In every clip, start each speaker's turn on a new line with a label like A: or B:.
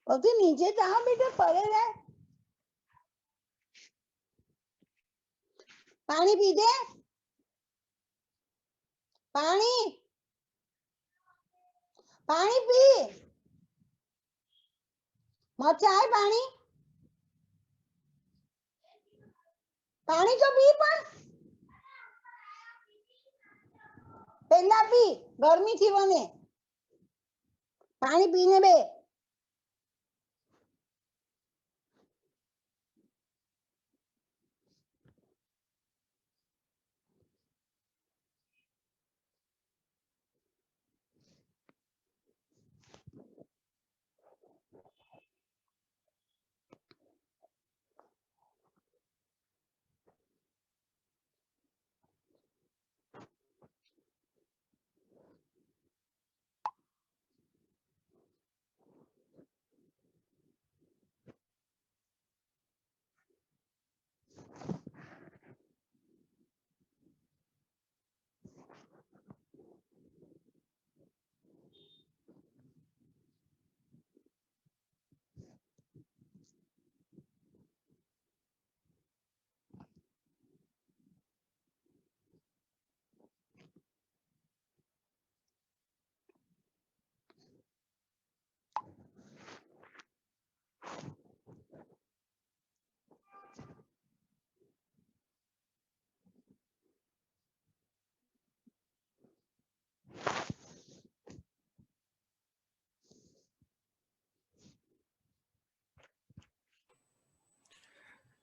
A: बोलती नीचे कहाँ बेटा पड़े रहे, पानी पी दे, पानी पानी पी, मचा है पानी, पानी तो पी पण पहला पी, गर्मी थी वने पानी पीने बे।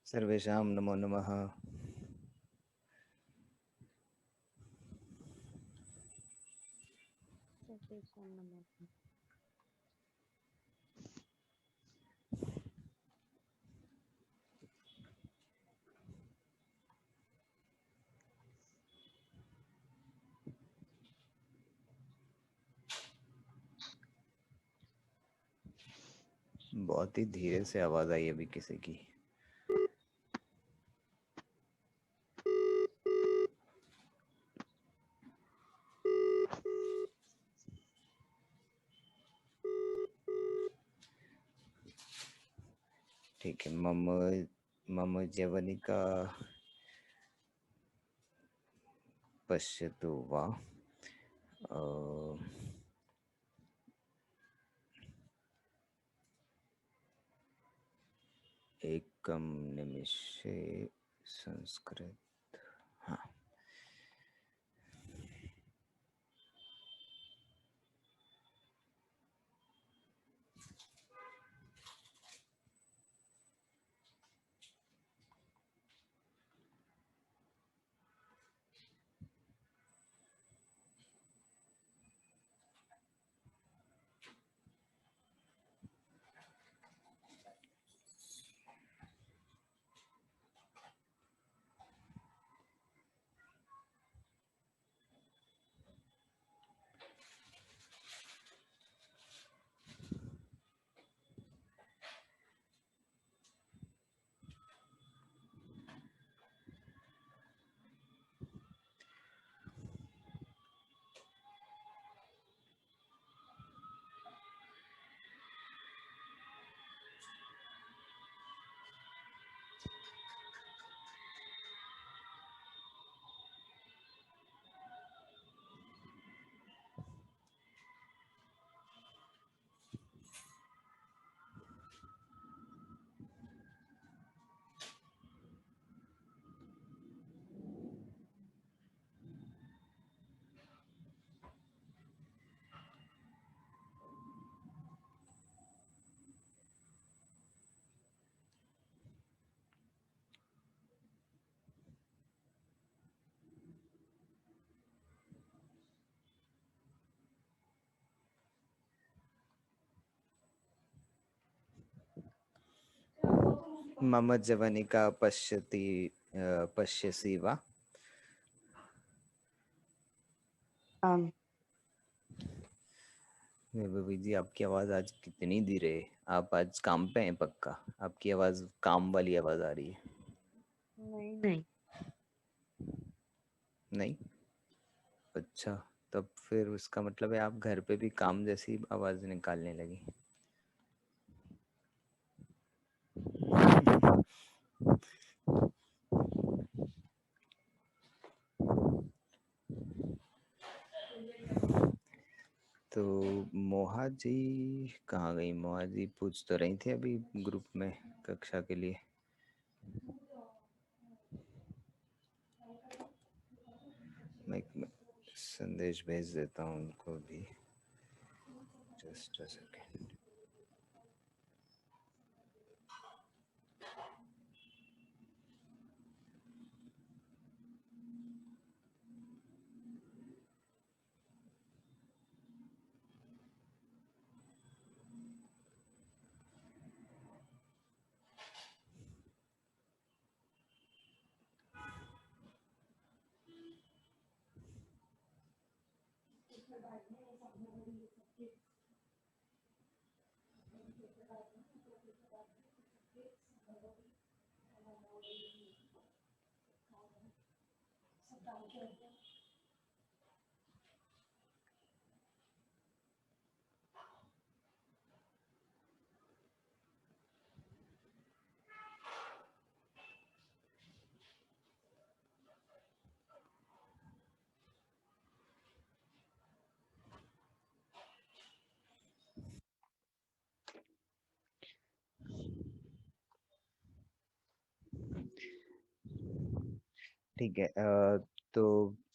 B: सर्वेषां नमो नमः। बहुत ही धीरे से आवाज आई अभी किसी की। ठीक है, मम जवनिका पश्यतु वा। एकं निमिषे संस्कृत। हाँ, मम जवनिका पश्यसि वा। वैभवी जी, आपकी आवाज आज कितनी धीरे है। आप आज काम पे हैं पक्का? आपकी आवाज काम वाली आवाज आ रही है।
C: नहीं
B: नहीं? अच्छा, तब फिर उसका मतलब है आप घर पे भी काम जैसी आवाज निकालने लगी। तो मोहा जी कहाँ गई? मोहा जी पूछ तो रही थी अभी ग्रुप में कक्षा के लिए। मैं एक संदेश भेज देता हूँ उनको भी। Just a second. ठीक है। तो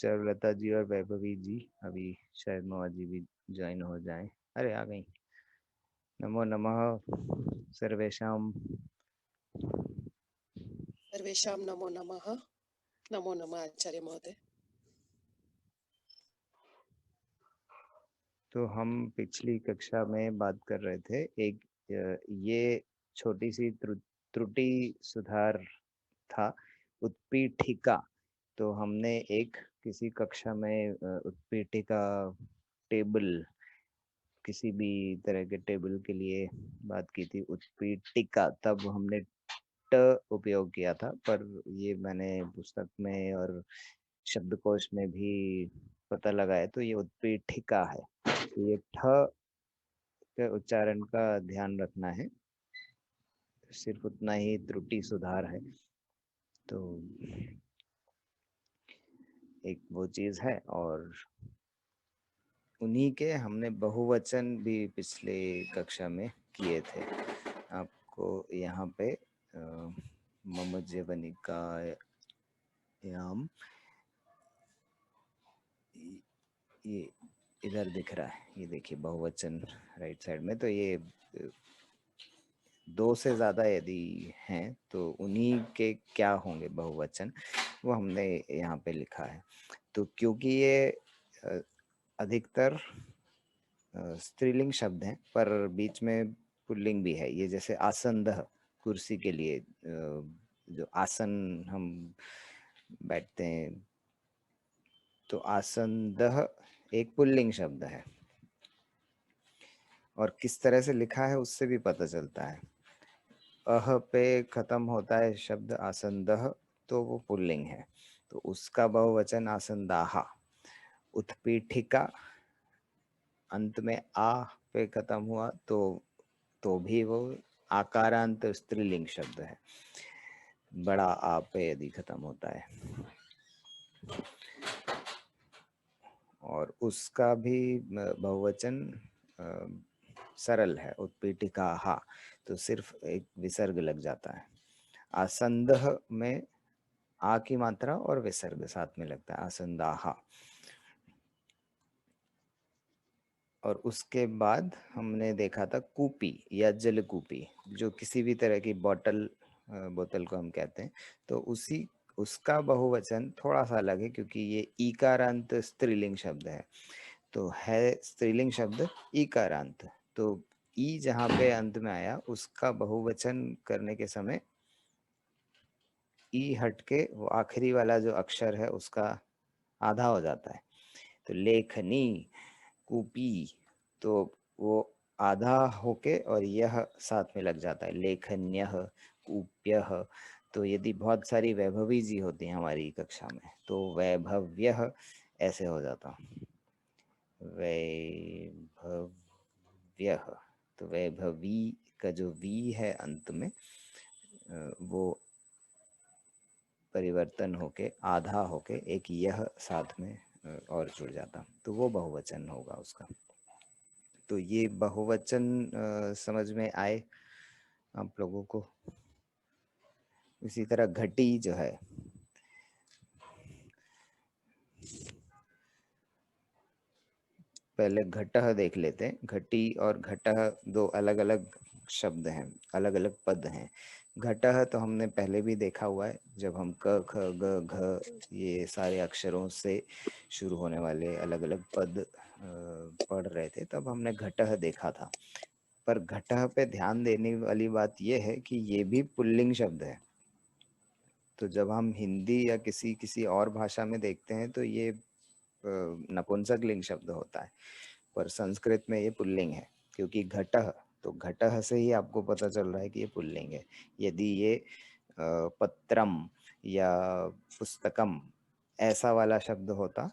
B: चारुलता जी और वैभवी जी अभी शायद मोहा जी भी ज्वाइन हो जाएं। अरे आ गई। नमो नमः सर्वेषां।
D: सर्वेषां नमो नमः। नमो नमः आचार्य महोदय।
B: तो हम पिछली कक्षा में बात कर रहे थे एक ये छोटी सी त्रुटि सुधार था, उत्पीठिका। तो हमने एक किसी कक्षा में उत्पीठिका टेबल, किसी भी तरह के टेबल के लिए बात की थी, उत्पीठिका। तब हमने ट उपयोग किया था, पर ये मैंने पुस्तक में और शब्दकोश में भी पता लगाया तो ये उत्पीठिका है। तो ये ठ के उच्चारण का ध्यान रखना है, सिर्फ उतना ही त्रुटि सुधार है। तो एक वो चीज है, और उन्हीं के हमने बहुवचन भी पिछले कक्षा में किए थे। आपको यहाँ पे मम जीवनिकायाम ये इधर दिख रहा है, ये देखिए बहुवचन राइट साइड में। तो ये दो से ज्यादा यदि हैं तो उन्हीं के क्या होंगे बहुवचन, वो हमने यहाँ पे लिखा है। तो क्योंकि ये अधिकतर स्त्रीलिंग शब्द हैं, पर बीच में पुल्लिंग भी है। ये जैसे आसनदह, कुर्सी के लिए जो आसन हम बैठते हैं, तो आसनदह एक पुल्लिंग शब्द है। और किस तरह से लिखा है उससे भी पता चलता है। अह पे खत्म होता है शब्द आसनदह, तो वो पुल्लिंग है, तो उसका बहुवचन आसनदाहा। उत्पीठिका अंत में आ पे खत्म हुआ तो भी वो आकारांत स्त्रीलिंग शब्द है। बड़ा आ पे यदि खत्म होता है, और उसका भी बहुवचन सरल है, उत्पीठिकाहा। तो सिर्फ एक विसर्ग लग जाता है। आसंदह में आ की मात्रा और विसर्ग साथ में लगता है, आसंदाहा। और उसके बाद हमने देखा था कूपी या जलकूपी, जो किसी भी तरह की बोतल को हम कहते हैं। तो उसका बहुवचन थोड़ा सा अलग है, क्योंकि ये ईकारांत स्त्रीलिंग शब्द है। तो है स्त्रीलिंग शब्द ईकारांत, तो ई जहाँ पे अंत में आया उसका बहुवचन करने के समय ई हट के वो आखिरी वाला जो अक्षर है उसका आधा हो जाता है। तो लेखनी, कूपी, तो वो आधा होके और यह साथ में लग जाता है, लेखन्यः, कूप्यः। तो यदि बहुत सारी वैभवी जी होती हैं हमारी कक्षा में, तो वैभव्यः ऐसे हो जाता, वैभव्यः। तो वैभवी का जो वी है अंत में, वो परिवर्तन होके आधा होके एक यह साथ में और जुड़ जाता, तो वो बहुवचन होगा उसका। तो ये बहुवचन समझ में आए आप लोगों को। इसी तरह घटी जो है, पहले घटः देख लेते हैं। घटी और घटः दो अलग अलग शब्द हैं, अलग अलग पद हैं। घटः तो हमने पहले भी देखा हुआ है, जब हम क ख ग घ ये सारे अक्षरों से शुरू होने वाले अलग अलग पद पढ़ रहे थे, तब हमने घटः देखा था। पर घटः पे ध्यान देने वाली बात यह है कि ये भी पुल्लिंग शब्द है। तो जब हम हिंदी या किसी और भाषा में देखते हैं तो ये नपुंसक लिंग शब्द होता है, पर संस्कृत में ये पुल्लिंग है, क्योंकि घटः, तो घटः से ही आपको पता चल रहा है कि ये पुल्लिंग है। यदि ये पत्रम या पुस्तकम ऐसा वाला शब्द होता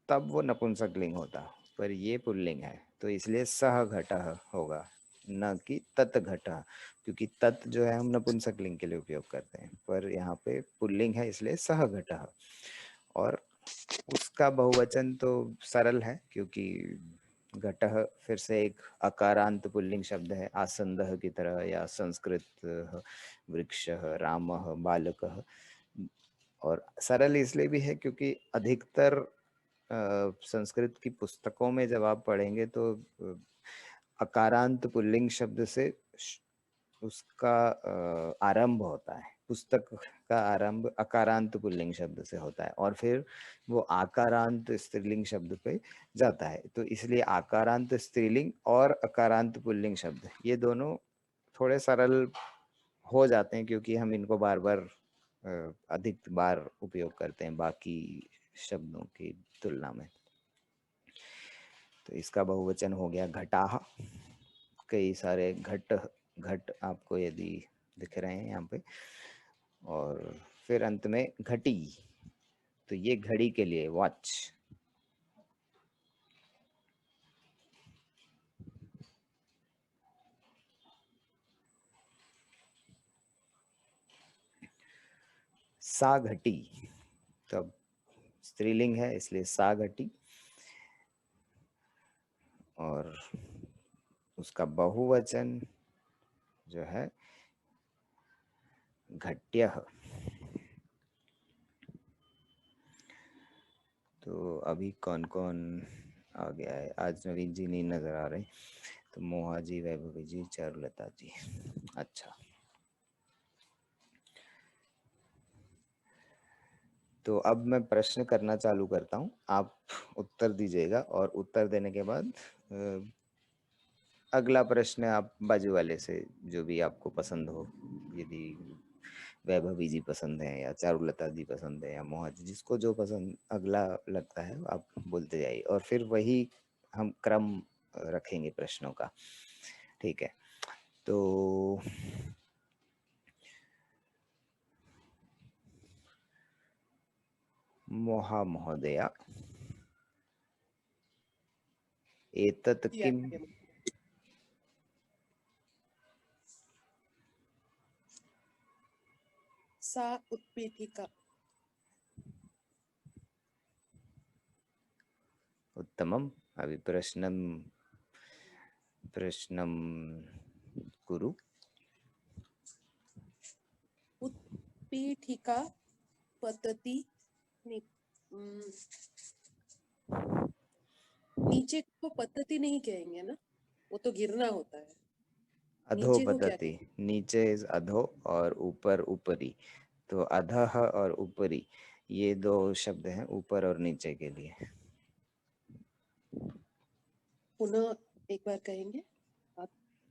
B: तब वो नपुंसक लिंग होता, पर ये पुल्लिंग है, तो इसलिए सह घटः होगा, न कि तत् घटः, क्योंकि तत् जो है हम नपुंसक लिंग के लिए उपयोग करते हैं, पर यहाँ पे पुल्लिंग है इसलिए सह घटः। और उसका बहुवचन तो सरल है, क्योंकि घटः फिर से एक अकारांत पुल्लिंग शब्द है, आसंदः की तरह, या संस्कृत वृक्षः, रामः, बालकः। और सरल इसलिए भी है क्योंकि अधिकतर संस्कृत की पुस्तकों में जब आप पढ़ेंगे तो अकारांत पुल्लिंग शब्द से उसका आरंभ होता है। पुस्तक का आरंभ अकारांत पुल्लिंग शब्द से होता है और फिर वो आकारांत स्त्रीलिंग शब्द पे जाता है। तो इसलिए आकारांत स्त्रीलिंग और अकारांत पुल्लिंग शब्द ये दोनों थोड़े सरल हो जाते हैं, क्योंकि हम इनको बार बार अधिक बार उपयोग करते हैं बाकी शब्दों की तुलना में। तो इसका बहुवचन हो गया घटाः। कई सारे घट आपको यदि दिख रहे हैं यहाँ पे, और फिर अंत में घटी, तो ये घड़ी के लिए वॉच। सा घटी, तो स्त्रीलिंग है इसलिए सा घटी, और उसका बहुवचन जो है घट्यः। तो अभी कौन कौन आ गया है? आज नवीन जी नहीं नजर आ रहे, तो मोहा जी, वैभवी जी, चारुलता जी। अच्छा, तो अब मैं प्रश्न करना चालू करता हूँ, आप उत्तर दीजिएगा, और उत्तर देने के बाद अगला प्रश्न आप बाजू वाले से जो भी आपको पसंद हो, यदि वैभवी जी पसंद है या चारुलता जी पसंद है या मोहा जी, जिसको जो पसंद अगला लगता है आप बोलते जाइए, और फिर वही हम क्रम रखेंगे प्रश्नों का। ठीक है, तो मोहा महोदया, एतत् किम?
D: सा उत्पीठिका।
B: उत्तमम्। अभी प्रश्नम कुरु।
D: उत्पीठिका पतति नीचे को पतति नहीं कहेंगे ना, वो तो गिरना होता है।
B: अधो
D: नीचे को क्या
B: पतति, नीचे इज अधो और ऊपर ऊपरी, तो अधः और ऊपरी ये दो शब्द हैं ऊपर और नीचे के लिए।
D: पुनः एक बार कहेंगे आप?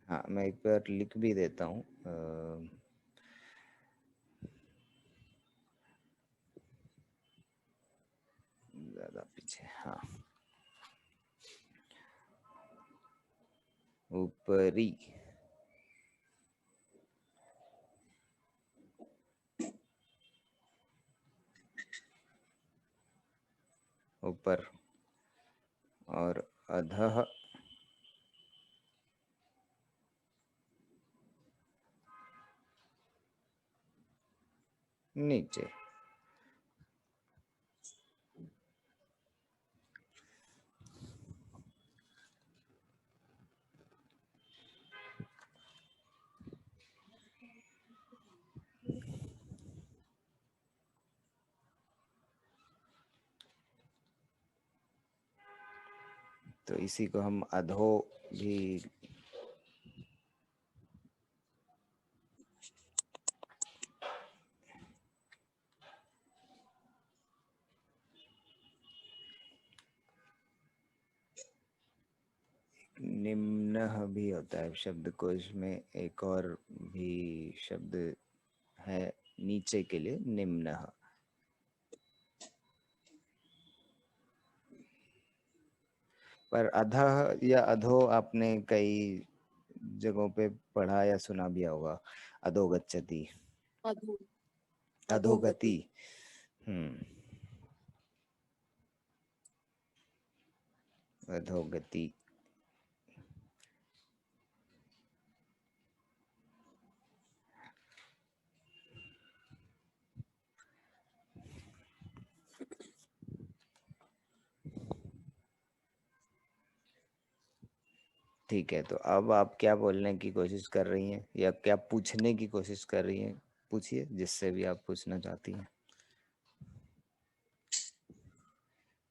B: हाँ, मैं एक बार लिख भी देता हूँ, ज्यादा पीछे। हाँ, ऊपरी, ऊपर, और अधः नीचे। तो इसी को हम अधो भी निम्न भी होता है शब्दकोश में। एक और भी शब्द है नीचे के लिए, निम्न। पर अधः या अधो आपने कई जगहों पे पढ़ा या सुना भी होगा। अधोगच्छति,
D: अधो
B: अधोगति।
D: अधोगति।
B: अधोगति। ठीक है, तो अब आप क्या बोलने की कोशिश कर रही हैं या क्या पूछने की कोशिश कर रही हैं? पूछिए, जिससे भी आप पूछना चाहती हैं।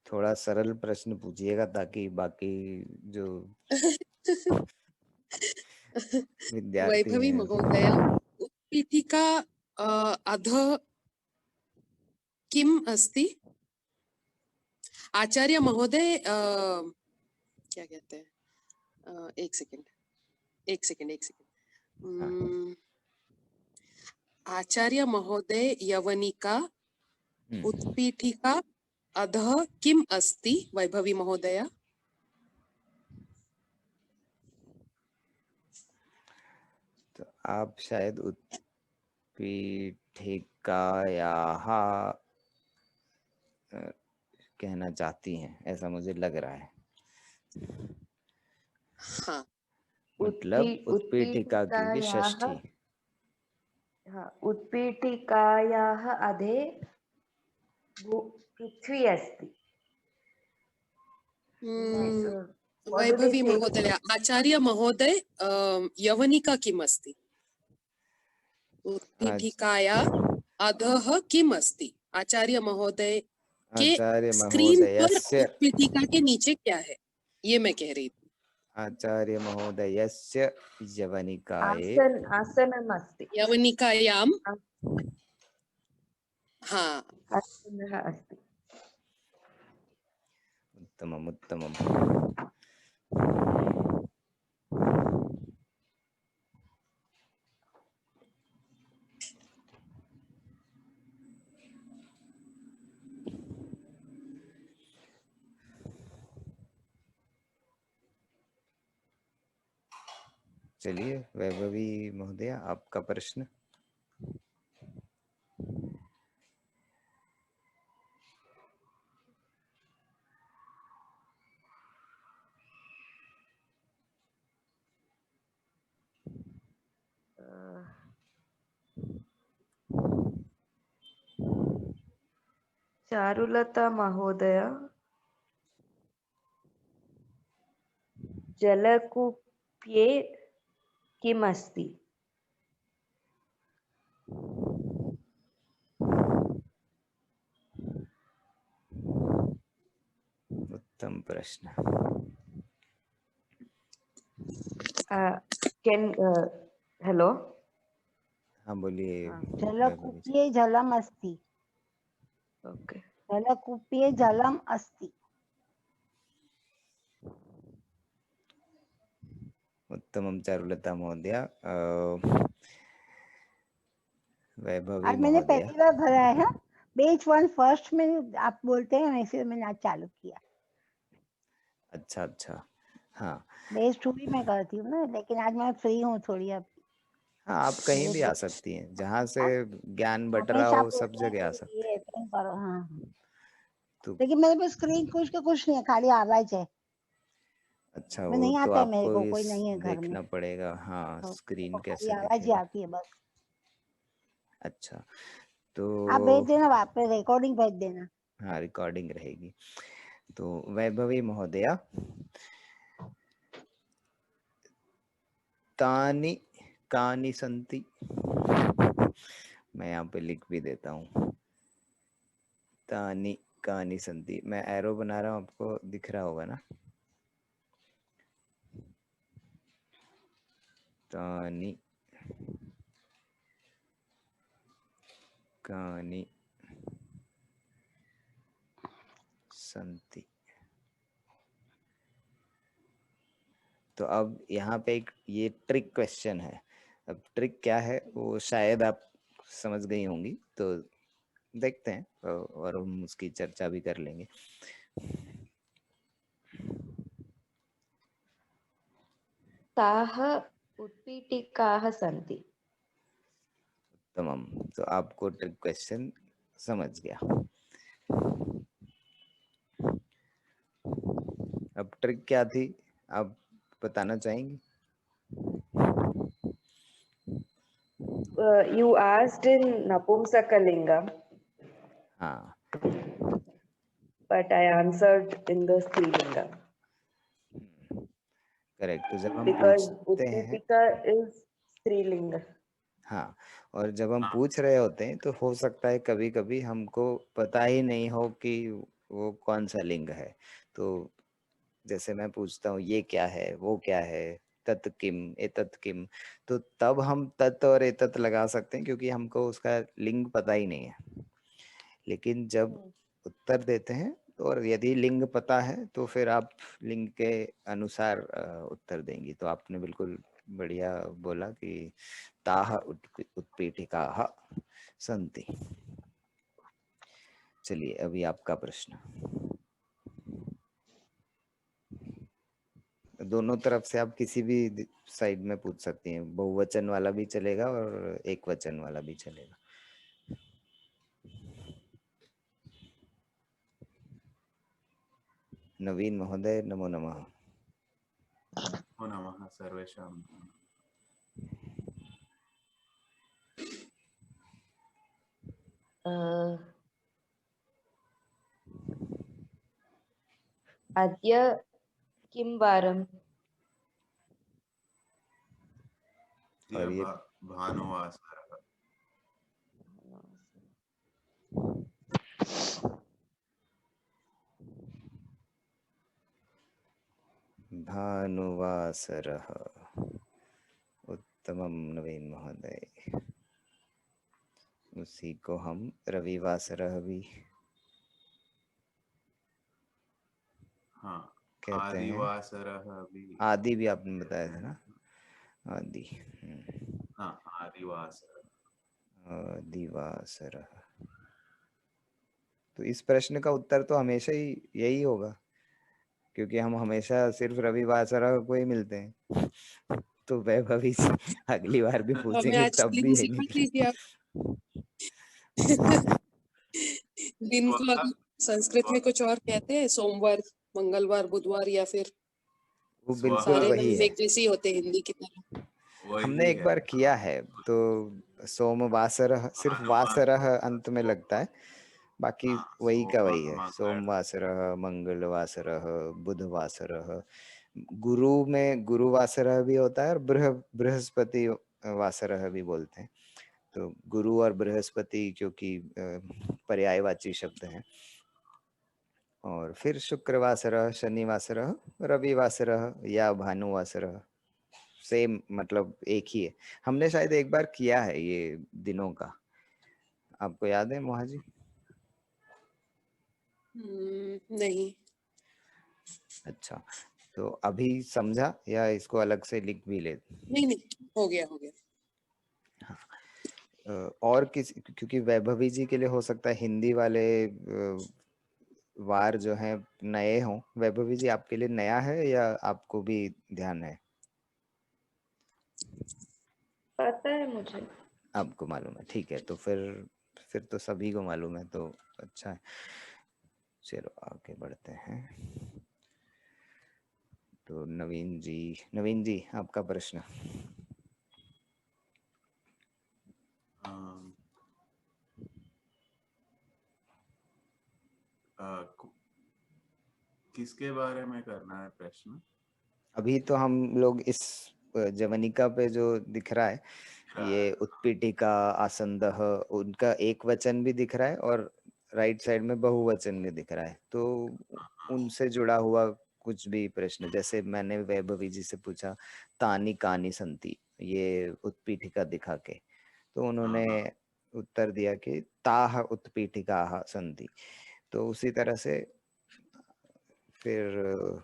B: थोड़ा सरल प्रश्न पूछिएगा ताकि बाकी जो विद्यार्थी
D: वैभवी
B: हैं।
D: महोदय, उत्पीठिका अधः किम अस्ति? आचार्य महोदय, क्या कहते हैं? एक सेकंड।
B: हाँ,
D: आचार्य महोदय, यवनिका
B: हम्म,
D: उत्पीठिका अधः किम अस्ति? वैभवी महोदय।
B: तो आप शायद उत्पीठिकायाः कहना चाहती हैं, ऐसा मुझे लग रहा है।
D: हाँ,
B: मतलब उत्पीठिका की षष्ठी।
C: उत्पीठिकायाः अधे पृथ्वी अस्ति।
D: वैभवी महोदय, आचार्य महोदय, यवनिका किम अस्ति? उत्पीठिकाया अधः किम अस्ति? आचार्य महोदय के
B: आचार्य
D: स्क्रीन पर
B: महोदयस्य,
D: उत्पीठिका के नीचे क्या है, ये मैं कह रही थी।
B: आचार्य महोदयस्य यवनिकाये
C: आसनम् अस्ति।
D: यवनिकायां, हाँ,
C: आसनः अस्ति।
B: उत्तमम् उत्तमम्। चलिए वैभवी महोदय, आपका प्रश्न।
C: चारुलता महोदय, जलकूप्ये किम् अस्ति?
B: उत्तम प्रश्न।
C: हेलो,
B: हाँ बोलिए।
A: जलकूप्ये जलम अस्ति।
C: ओके।
A: जलकूप्ये जलम अस्ति।
B: उत्तमं चारुलता महोदय। वैभवी
A: आज मैंने
B: महोदय,
A: पहली बार भरा है। बेच 1 फर्स्ट में आप बोलते हैं ना, इसलिए मैंने आज चालू किया।
B: अच्छा अच्छा, हाँ
A: बेच 2 भी मैं करती हूँ ना, लेकिन आज मैं फ्री हूँ थोड़ी अब।
B: हाँ, आप कहीं भी आ सकती हैं, जहाँ से ज्ञान बट रहा
A: हमेशा
B: हो सब
A: बोलते हैं
B: जगह आ
A: कि
B: सकते
A: ये तुम करो। हाँ,
B: तो।
A: लेकिन मेरे पास स्क्रीन कुछ नहीं है, खाली आवाज है।
B: अच्छा,
A: मैं
B: वो
A: नहीं
B: तो
A: आता है, मेरे
B: आपको
A: को
B: इस
A: कोई नहीं है घर में,
B: देखना पड़ेगा। हाँ,
A: तो मेरे
B: स्क्रीन
A: को खाली
B: कैसे
A: आवाज ही
B: दिखेगा।
A: आती है बस।
B: अच्छा, तो
A: आप भेज देना, वापस रिकॉर्डिंग भेज देना।
B: हाँ, रिकॉर्डिंग रहेगी। तो वैभवी महोदया, तानि कानि सन्ति। मैं यहाँ पे लिख भी देता हूँ, तानि कानि सन्ति। मैं एरो बना रहा हूँ, आपको दिख रहा होगा ना। तानि कानि सन्ति। तो अब यहाँ पे एक ये ट्रिक क्वेश्चन है। अब ट्रिक क्या है वो शायद आप समझ गई होंगी, तो देखते हैं और हम उसकी चर्चा भी कर लेंगे।
C: ताः उत्पीठिकाः सन्ति।
B: तमाम, तो आपको ट्रिक क्वेश्चन समझ गया। अब ट्रिक क्या थी आप बताना चाहेंगे?
C: You asked in Napumsakalinga,
B: हाँ,
C: but I answered in the Strilinga
B: correct. तो जब हम
C: because
B: पूछते हैं,
C: Utpipika is Strilinga.
B: हाँ, और जब हम पूछ रहे होते हैं तो हो सकता है कभी कभी हमको पता ही नहीं हो कि वो कौन सा लिंग है। तो जैसे मैं पूछता हूँ ये क्या है, वो क्या है, तत् किम एतत् किम, तो तब हम तत् और एतत् लगा सकते हैं क्योंकि हमको उसका लिंग पता ही नहीं है। लेकिन जब उत्तर देते हैं और यदि लिंग पता है तो फिर आप लिंग के अनुसार उत्तर देंगी। तो आपने बिल्कुल बढ़िया बोला कि ताः उत्पीठिकाः सन्ति। चलिए अभी आपका प्रश्न। दोनों तरफ से आप किसी भी साइड में पूछ सकती हैं, बहुवचन वाला भी चलेगा और एक वचन वाला भी चलेगा। नवीन महोदय नमो नमः।
E: नमो नमः सर्वेषां।
C: अद्य किं वारम्?
B: और ये
E: भानुवासरः।
B: भानुवासरः। उत्तमम नवीन महोदय। उसी को हम रविवासरः भी
E: हाँ,
B: कहते हैं।
E: आदिवासरः भी।
B: आदि भी आपने बताया था ना, आदि।
E: हाँ, आदिवासरः।
B: आदिवासरः। तो इस प्रश्न का उत्तर तो हमेशा ही यही होगा क्योंकि हम हमेशा सिर्फ रविवासरः को ही मिलते हैं। तो वैभवी अगली बार भी
D: हमें
B: पूछेंगे
D: आज
B: तब
D: लिंग
B: भी
D: सिखा
B: यही।
D: दीजिए आप। दिन को अगर संस्कृत में कुछ और कहते हैं, सोमवार, मंगलवार, बुधवार, या फिर
B: वो बिल्कुल
D: सारे
B: वही
D: नाम
B: है।
D: एक जैसे ही होते हैं हिंदी की तरह।
B: हमने एक बार किया है तो सोमवासरः सिर्फ वासरः अंत में लगता है, बाकी वही का वही है। सोमवासरः, मंगलवासरः, बुधवासरः। गुरु में गुरुवासरः भी होता है और बृहस्पति वासरः भी बोलते हैं। तो गुरु और बृहस्पति क्योंकि पर्यायवाची शब्द हैं। और फिर शुक्रवासरः, शनिवासरः, रविवासरः या भानुवासरः, सेम मतलब एक ही है। हमने शायद एक बार किया है ये दिनों का, आपको याद है मोहा जी?
D: नहीं।
B: अच्छा, तो अभी समझा या इसको अलग से लिख भी ले?
D: नहीं, हो गया।
B: और किसी, क्योंकि वैभवी जी के लिए हो सकता है हिंदी वाले वार जो है नए हों। वैभवी जी आपके लिए नया है या आपको भी ध्यान है?
C: पता है मुझे।
B: आपको मालूम है, ठीक है। तो फिर तो सभी को मालूम है, तो अच्छा है। चलो आगे बढ़ते हैं। तो नवीन जी आपका प्रश्न।
E: किसके बारे में करना है प्रश्न?
B: अभी तो हम लोग इस जवनिका पे जो दिख रहा है, ये उत्पीठिका, आसंदः, उनका एक वचन भी दिख रहा है और राइट साइड में बहुवचन भी दिख रहा है। तो उनसे जुड़ा हुआ कुछ भी प्रश्न, जैसे मैंने वैभवी जी से पूछा तानि कानि सन्ति, ये उत्पीठिका दिखा के। तो उन्होंने
E: हाँ,
B: उत्तर दिया कि ताः उत्पीठिकाः सन्ति। तो उसी तरह से फिर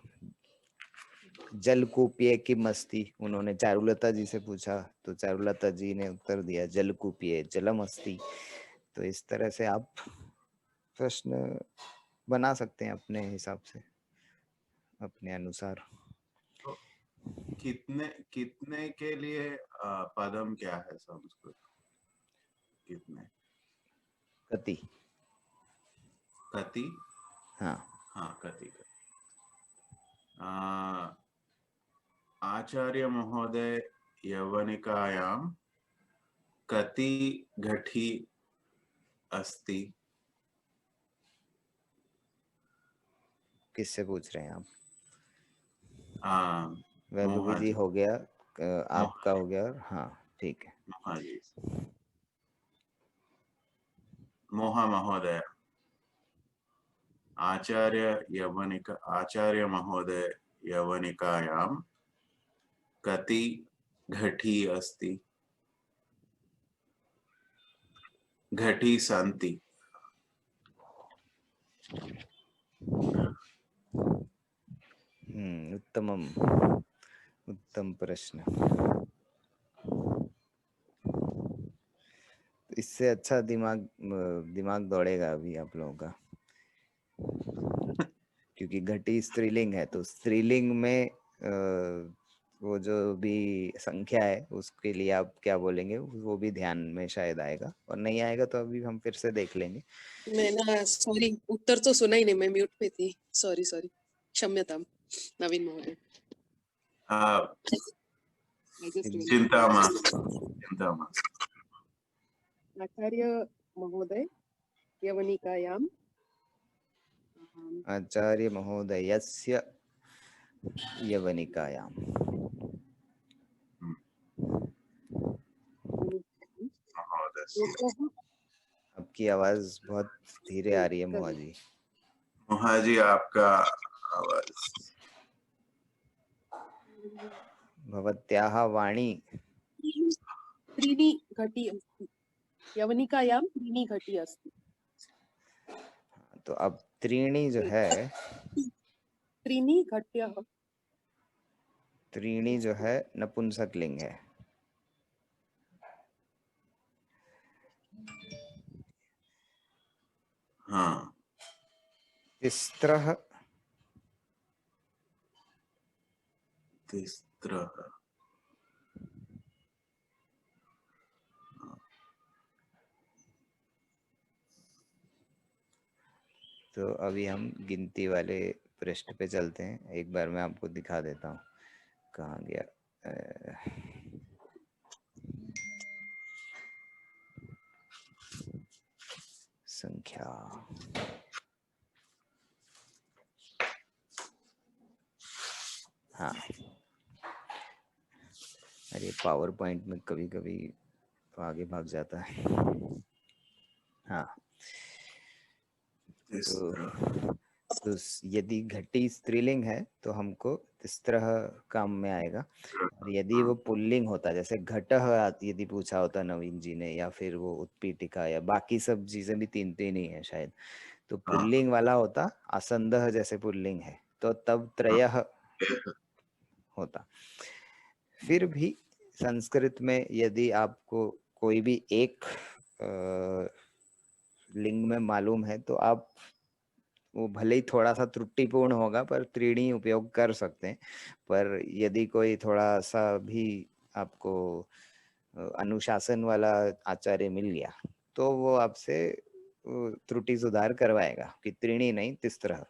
B: जलकूपीय किम अस्ति, उन्होंने चारुलता जी से पूछा तो चारुलता जी ने उत्तर दिया जलकूपीय जलम अस्ति। तो इस तरह से आप प्रश्न बना सकते हैं अपने हिसाब से, अपने अनुसार।
E: तो कितने कितने के लिए पदम क्या है संस्कृत? कितने?
B: कति।
E: कति?
B: हाँ
E: हाँ, कति। आचार्य महोदय यवनिकायां कति घटी अस्ति?
B: किससे पूछ रहे हैं आप?
E: आ,
B: वैभवी जी हो गया, आपका हो गया। हाँ ठीक है।
E: मोहाजी, मोहा महोदय, आचार्य महोदय यवनिकायां कति घटी अस्ति? घटी सन्ति।
B: उत्तमम, उत्तम प्रश्न। इससे अच्छा दिमाग दौड़ेगा अभी आप लोगों का, क्योंकि घटी स्त्रीलिंग है। तो स्त्रीलिंग में वो जो भी संख्या है उसके लिए आप क्या बोलेंगे, वो भी ध्यान में शायद आएगा, और नहीं आएगा तो अभी हम फिर से देख लेंगे।
D: मैं ना सॉरी, उत्तर तो सुना ही नहीं, मैं म्यूट पे थी। सॉरी क्षम्यतां नवीन महोदय।
E: चिंता मास्तु।
D: आचार्य महोदय यवनिकायां
B: आचार्य महोदयस्य यवनिकायां। आपकी आवाज बहुत धीरे आ रही है मोहाजी।
E: मोहाजी, आपका आवाज।
B: भवत्याः वाणी
D: त्रीणि घटी अस्ति, यवनिकायां त्रीणि घटी अस्ति।
B: तो अब त्रीणी जो है,
D: त्रीणि घट्यः,
B: त्रीणी जो है नपुंसक लिंग है।
E: हाँ,
B: तिस्त्रः,
E: तिस्त्रः।
B: तो अभी हम गिनती वाले पृष्ठ पे चलते हैं। एक बार मैं आपको दिखा देता हूँ कहाँ गया। संख्या, हाँ, अरे पावर पॉइंट में कभी कभी तो आगे भाग जाता है। हाँ, तो यदि घटी स्त्रीलिंग है तो हमको तिस्त्रः काम में आएगा। और यदि वो पुल्लिंग होता, जैसे घटः यदि पूछा होता नवीन जी ने, या फिर वो उत्पीठिका या बाकी सब चीजें भी तीन तीन ही है शायद, तो पुल्लिंग वाला होता, आसंदः जैसे पुल्लिंग है तो तब त्रयः होता। फिर भी संस्कृत में यदि आपको कोई भी एक लिंग में मालूम है तो आप वो भले ही थोड़ा सा त्रुटिपूर्ण होगा पर त्रीणी उपयोग कर सकते हैं। पर यदि कोई थोड़ा सा भी आपको अनुशासन वाला आचार्य मिल गया तो वो आपसे त्रुटि सुधार करवाएगा कि त्रीणी नहीं तिस्त्रः।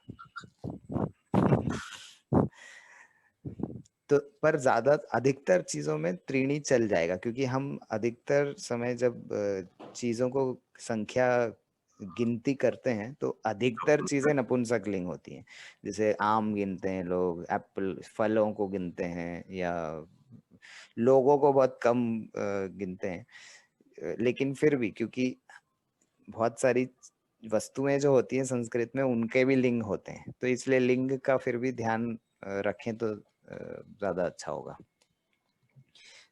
B: तो पर ज्यादा अधिकतर चीजों में त्रीणी चल जाएगा, क्योंकि हम अधिकतर समय जब चीजों को संख्या गिनती करते हैं तो अधिकतर चीजें नपुंसक लिंग होती हैं। जैसे आम गिनते हैं लोग, एप्पल, फलों को गिनते हैं, या लोगों को बहुत कम गिनते हैं। लेकिन फिर भी क्योंकि बहुत सारी वस्तुएं जो होती हैं संस्कृत में उनके भी लिंग होते हैं, तो इसलिए लिंग का फिर भी ध्यान रखें तो ज्यादा अच्छा होगा।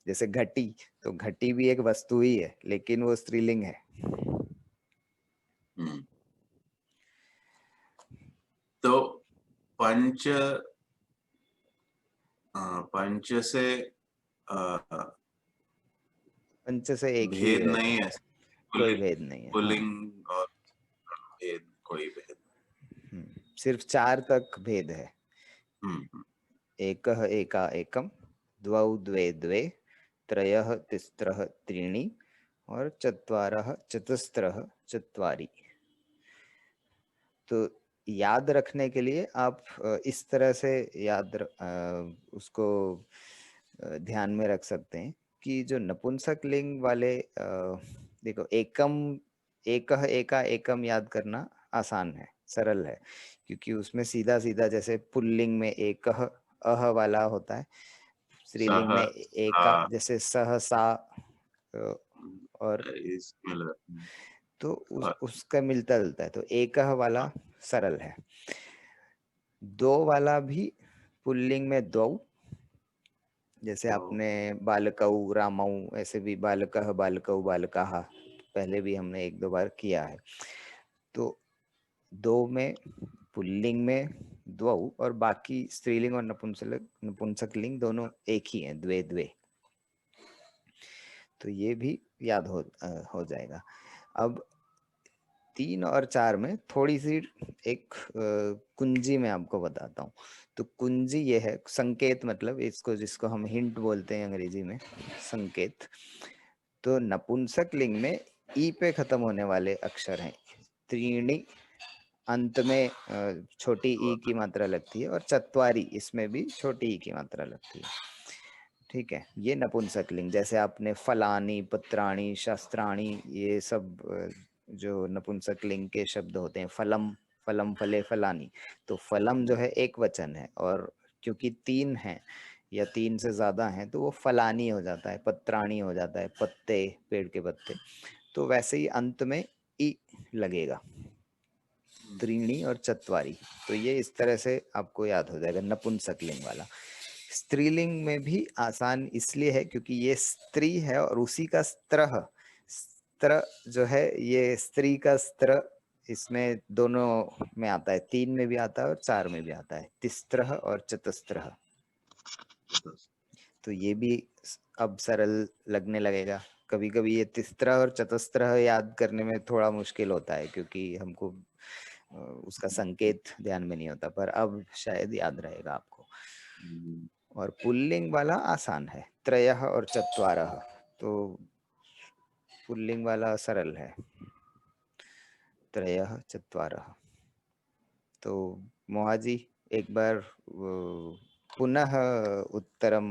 B: जैसे घटी, तो घटी भी एक वस्तु ही है लेकिन वो स्त्रीलिंग है।
E: तो पंच पंच से
B: पंच से एक ही
E: भेद
B: है,
E: नहीं है,
B: कोई भेद नहीं है। हाँ।
E: पुल्लिंग और भेद, कोई भेद।
B: सिर्फ 4 तक भेद है। एकः एका एकम, द्वौ द्वे द्वे, त्रयः तिस्रः त्रीणि और चत्वारः चतुस्रः चत्वारि। तो याद रखने के लिए आप इस तरह से उसको ध्यान में रख सकते हैं कि जो नपुंसक लिंग वाले देखो, एकः एका एकम याद करना आसान है, सरल है, क्योंकि उसमें सीधा सीधा जैसे पुल्लिंग में एकः अह वाला होता है, स्त्रीलिंग में एका जैसे सहसा और तो उसका मिलता जुलता है, तो एकः वाला सरल है। दो वाला भी पुल्लिंग में द्वौ, जैसे आपने बालकौ रामौ, ऐसे भी बालकः बालकौ बालकाः पहले भी हमने 1-2 बार किया है। तो 2 में पुल्लिंग में द्वौ और बाकी स्त्रीलिंग और नपुंसक लिंग दोनों एक ही हैं, द्वे द्वे। तो ये भी याद हो जाएगा। अब 3 और 4 में थोड़ी सी एक कुंजी मैं आपको बताता हूँ। तो कुंजी ये है, संकेत मतलब इसको, जिसको हम हिंट बोलते हैं अंग्रेजी में, संकेत। तो नपुंसक लिंग में ई पे खत्म होने वाले अक्षर हैं। त्रीणी अंत में छोटी ई की मात्रा लगती है और चत्वारी इसमें भी छोटी ई की मात्रा लगती है। ठीक है, ये नपुंसक लिंग। जैसे आपने फलानी, पत्राणी, शास्त्राणी, ये सब जो नपुंसक लिंग के शब्द होते हैं, फलम, फलम, फले, फलानी, तो फलम जो है एक वचन है, और क्योंकि 3 हैं या 3 से ज्यादा हैं तो वो फलानी हो जाता है, पत्राणी हो जाता है, पत्ते, पेड़ के पत्ते। तो वैसे ही अंत में ई लगेगा, त्रीणी और चत्वारी। तो ये इस तरह से आपको याद हो जाएगा नपुंसक लिंग वाला। स्त्रीलिंग में भी आसान इसलिए है क्योंकि ये स्त्री है और उसी का स्त्रह, स्त्र जो है ये स्त्री का स्त्र, इसमें दोनों में आता है, 3 में भी आता है और 4 में भी आता है, तिस्त्रह और चतुस्त्रह। तो ये भी अब सरल लगने लगेगा। कभी कभी ये तिस्त्रह और चतुस्त्रह याद करने में थोड़ा मुश्किल होता है क्योंकि हमको उसका संकेत ध्यान में नहीं होता, पर अब शायद याद रहेगा आपको। और पुल्लिंग वाला आसान है, त्रयः और चत्वारः, तो पुल्लिंग वाला सरल है, त्रयः चत्वारः। तो मोहा जी एक बार पुनः उत्तरम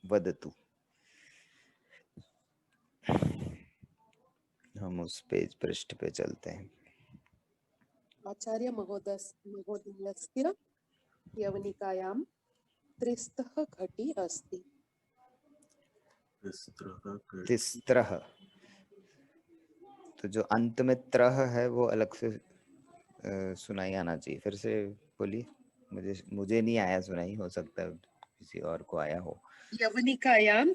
B: वदतु। हम उस पेज पृष्ठ पे चलते हैं।
D: आचार्य महोदयस्य यवनिकायां त्रिस्तः घटी अस्ति।
B: तिस्त्रः, तो जो अंत में त्रह है वो अलग से सुनाई आना चाहिए। फिर से बोलिए, मुझे नहीं आया सुनाई, हो सकता है किसी और को आया हो।
D: यवनिकायां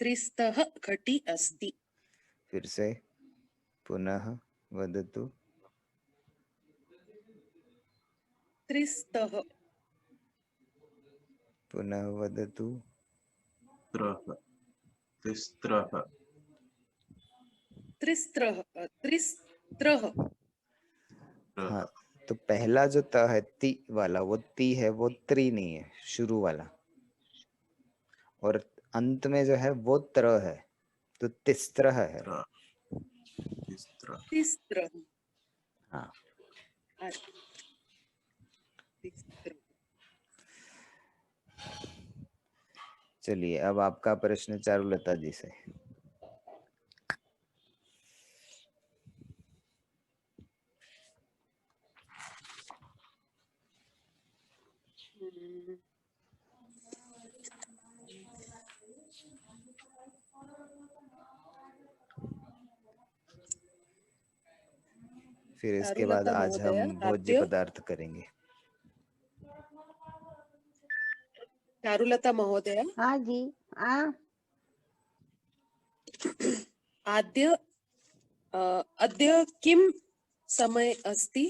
D: त्रिस्तः घटी अस्ति।
B: फिर से पुनः वदतु।
D: त्रिस्तः,
B: पुनः वदतु।
E: तिस्त्रः,
D: त्रिस्त्रः, त्रिस्त्रः।
B: हाँ, तो पहला जो त है ती वाला, वो ती है, वो त्रि नहीं है, शुरू वाला। और अंत में जो है वो त्र है, तो तिस्त्रह है।
D: तिस्त्रः,
B: हाँ, चलिए अब आपका प्रश्न चारुलता जी से। फिर इसके बाद आज हम भोज्य पदार्थ करेंगे।
D: चारुलता महोदय,
A: हाँ जी, आ
D: आद्य अद्य किं समय अस्ति?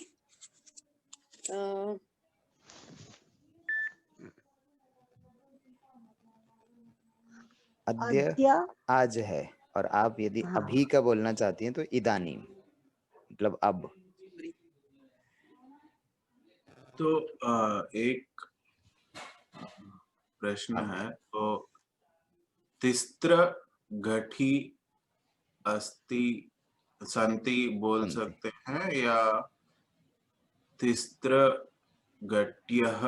B: अद्य
A: अद्य
B: आज है, और आप यदि
A: हाँ
B: अभी का बोलना चाहती हैं तो इदानीम, मतलब अब।
E: तो एक प्रश्न
B: अब
E: है, तो तिस्त्र घटी अस्ति संति बोल
B: संति।
E: सकते हैं, या तिस्त्र घट्यः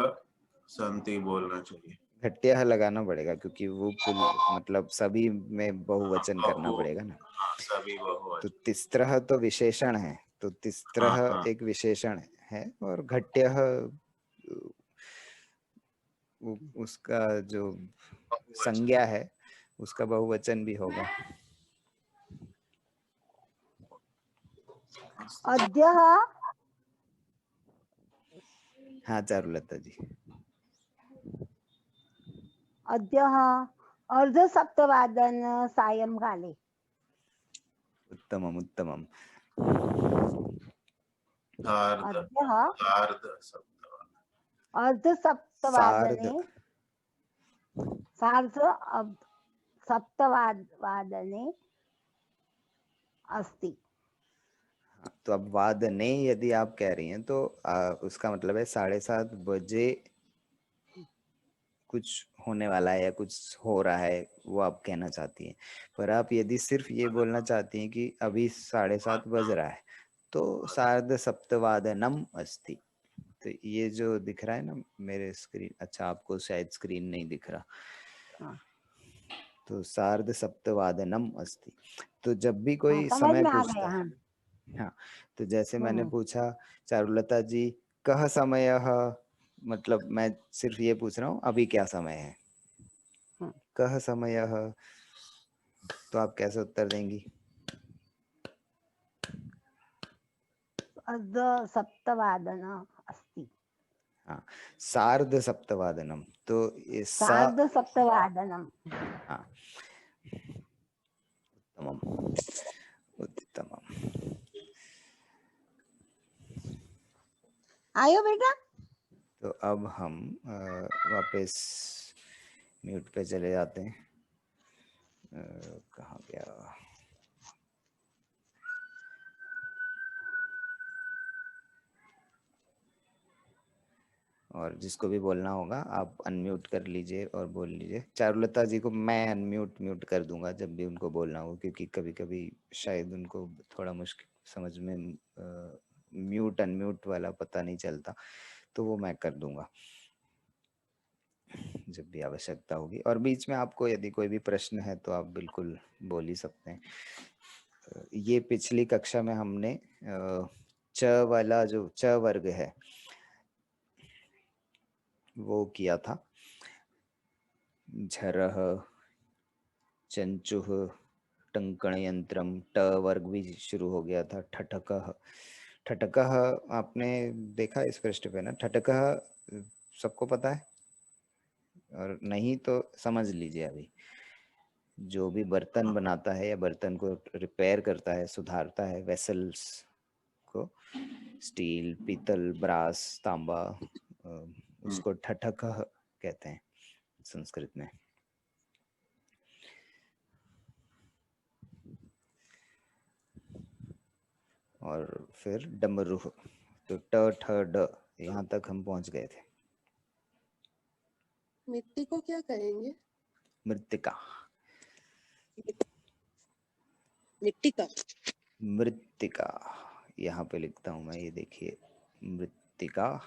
E: संति बोलना चाहिए?
B: घट्यः लगाना पड़ेगा, क्योंकि वो कुल मतलब सभी में बहुवचन करना पड़ेगा ना।
E: हाँ, सभी
B: तो
E: बहुवचन।
B: तिस्त्रः तो विशेषण है, तो तिस्त्रः
E: हाँ, हाँ।
B: एक विशेषण है, और घट्यः उसका जो संज्ञा है उसका बहुवचन भी होगा।
A: अद्य
B: हाँ चारुलता जी।
A: अद्य अर्धसप्तवादन सायंकाले।
B: उत्तमम् उत्तमम्।
A: अद्य
B: सार्ध
A: अर्धसप्तवादने सप्तवादने अस्ति।
B: तो अब वादने यदि आप कह रही हैं तो उसका मतलब है 7:30 बजे कुछ होने वाला है या कुछ हो रहा है, वो आप कहना चाहती हैं। पर आप यदि सिर्फ ये बोलना चाहती हैं कि अभी 7:30 बज रहा है, तो सार्ध सप्तवादनम अस्ति। तो ये जो दिख रहा है ना मेरे स्क्रीन, अच्छा आपको शायद स्क्रीन नहीं दिख रहा,
A: हाँ,
B: तो सार्ध सप्तवादनम अस्ति। तो जब भी कोई
A: समझ
B: समय
A: में आ
B: पूछता
A: गया।
B: है, हाँ, तो जैसे मैंने
A: हम्म,
B: पूछा चारुलता जी कह समयः, मतलब मैं सिर्फ ये पूछ रहा हूँ अभी क्या समय है।
A: हम्म।
B: कह समयः, तो आप कैसे उत्तर देंगी?
A: अर्धसप्तवादन अस्ति।
B: हाँ, सार्ध सप्तवादनम, तो ये
A: सार्धसप्तवादनम।
B: हाँ, उत्तमम उत्तमम।
A: आयो बेटा।
B: तो अब हम वापस म्यूट पे चले जाते हैं। कहाँ गया? और जिसको भी बोलना होगा आप अनम्यूट कर लीजिए और बोल लीजिए। चारुलता जी को मैं म्यूट कर दूंगा जब भी उनको बोलना हो, क्योंकि कभी कभी शायद उनको थोड़ा मुश्किल समझ में म्यूट अनम्यूट वाला पता नहीं चलता, तो वो मैं कर दूंगा जब भी आवश्यकता होगी। और बीच में आपको यदि कोई भी प्रश्न है तो आप बिल्कुल बोल ही सकते हैं। ये पिछली कक्षा में हमने च वाला जो च वर्ग है वो किया था। झरह, चंचुह, टंकण यंत्रम, ट वर्ग भी शुरू हो गया था। ठठकह, ठठकह आपने देखा इस पृष्ठ पे ना, ठठकह सबको पता है? और नहीं तो समझ लीजिए, अभी जो भी बर्तन बनाता है या बर्तन को रिपेयर करता है, सुधारता है, वेसल्स को, स्टील, पीतल, ब्रास, तांबा, उसको ठठकह कहते हैं संस्कृत में। और फिर डमरूह, तो ट ठ ड यहाँ तक हम पहुंच गए थे।
D: मिट्टी को क्या कहेंगे?
B: मृत्तिका,
D: मिट्टी का।
B: मृत्तिका यहाँ पे लिखता हूँ मैं, ये देखिए, मृत्तिका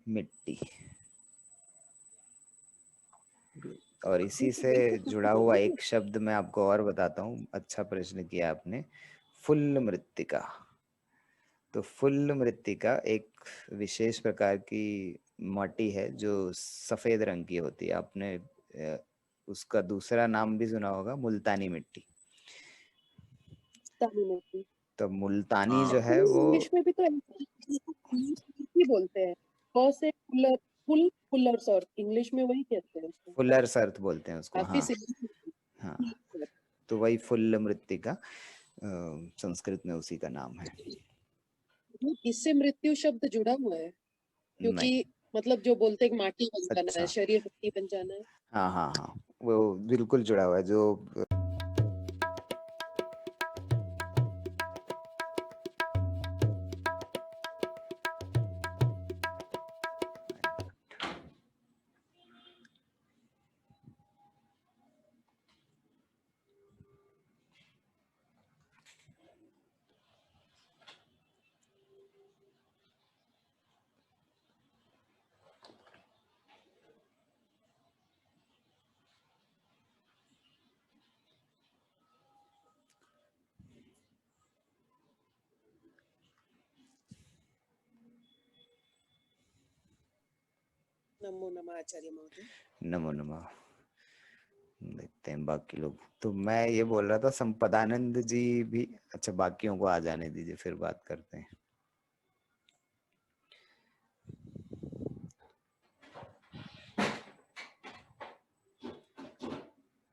B: मिट्टी। और इसी से जुड़ा हुआ एक शब्द मैं आपको और बताता हूँ, अच्छा प्रश्न किया आपने, फुल्ल मृत्तिका। तो फुल्ल मृत्तिका एक विशेष प्रकार की माटी है जो सफेद रंग की होती है। आपने उसका दूसरा नाम भी सुना होगा, मुल्तानी मिट्टी।
D: मुल्तानी मिट्टी।
B: तो मुल्तानी जो है वो
D: इंग्लिश में भी तो ही बोलते हैं। फ से फुल, फुल फुलर्स अर्थ, इंग्लिश में वही कहते हैं उसको।
B: फुलर्स अर्थ बोलते हैं उसको।
D: काफी
B: हाँ
D: सिमिलर।
B: हाँ, तो वही फुल्ल मृत्तिका संस्कृत में उसी का नाम है।
D: इससे मृत्यु शब्द जुड़ा हुआ है,
B: नहीं,
D: क्योंकि मतलब जो बोलते हैं कि माटी बन जाना है,
B: अच्छा,
D: शरीर मिट्टी बन जाना है।
B: हाँ हाँ हाँ, वो बिल्कुल जुड़ा हुआ है। जो
D: नमो नमः आचार्य महोदय।
B: नमो नमः। देखते हैं बाकी लोग। तो मैं ये बोल रहा था संपदानंद जी भी, अच्छा बाकियों को आ जाने दीजिए, फिर बात करते हैं।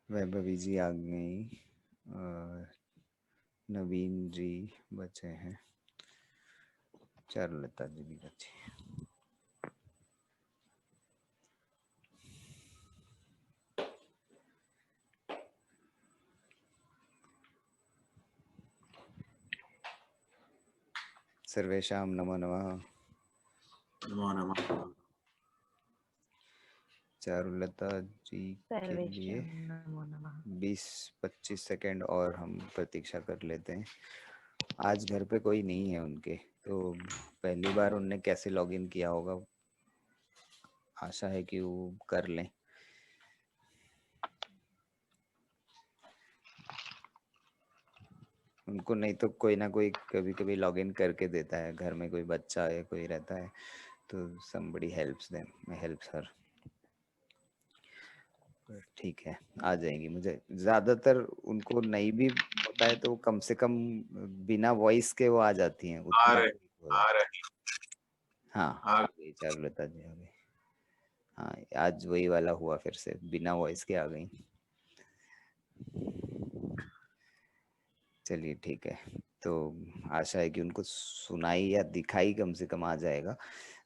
B: वैभवी जी आ गई, नवीन जी बचे हैं, चारुलता जी भी बची। सर्वेशां नमो नमः।
E: नमो नमः।
B: चारुलता जी के लिए 20-25 सेकंड और हम प्रतीक्षा कर लेते हैं। आज घर पे कोई नहीं है उनके, तो पहली बार उनने कैसे लॉगिन किया होगा, आशा है कि वो कर लें। उनको नहीं तो कोई ना कोई कभी कभी लॉगिन करके देता है, घर में कोई बच्चा या कोई रहता है तो somebody helps them, helps her। ठीक है, आ जाएंगी। मुझे ज्यादातर उनको नहीं भी होता है तो कम से कम बिना वॉइस के वो आ जाती हैं,
E: आ
B: उतना
E: रही
B: तो हो
E: आ
B: जाता है।
E: रही
B: हाँ
E: आ
B: आ गई चारुलता जी, आ गई। हाँ, आज वही वाला हुआ, फिर से बिना वॉइस के आ गई। चलिए ठीक है, तो आशा है कि उनको सुनाई या दिखाई कम से कम आ जाएगा।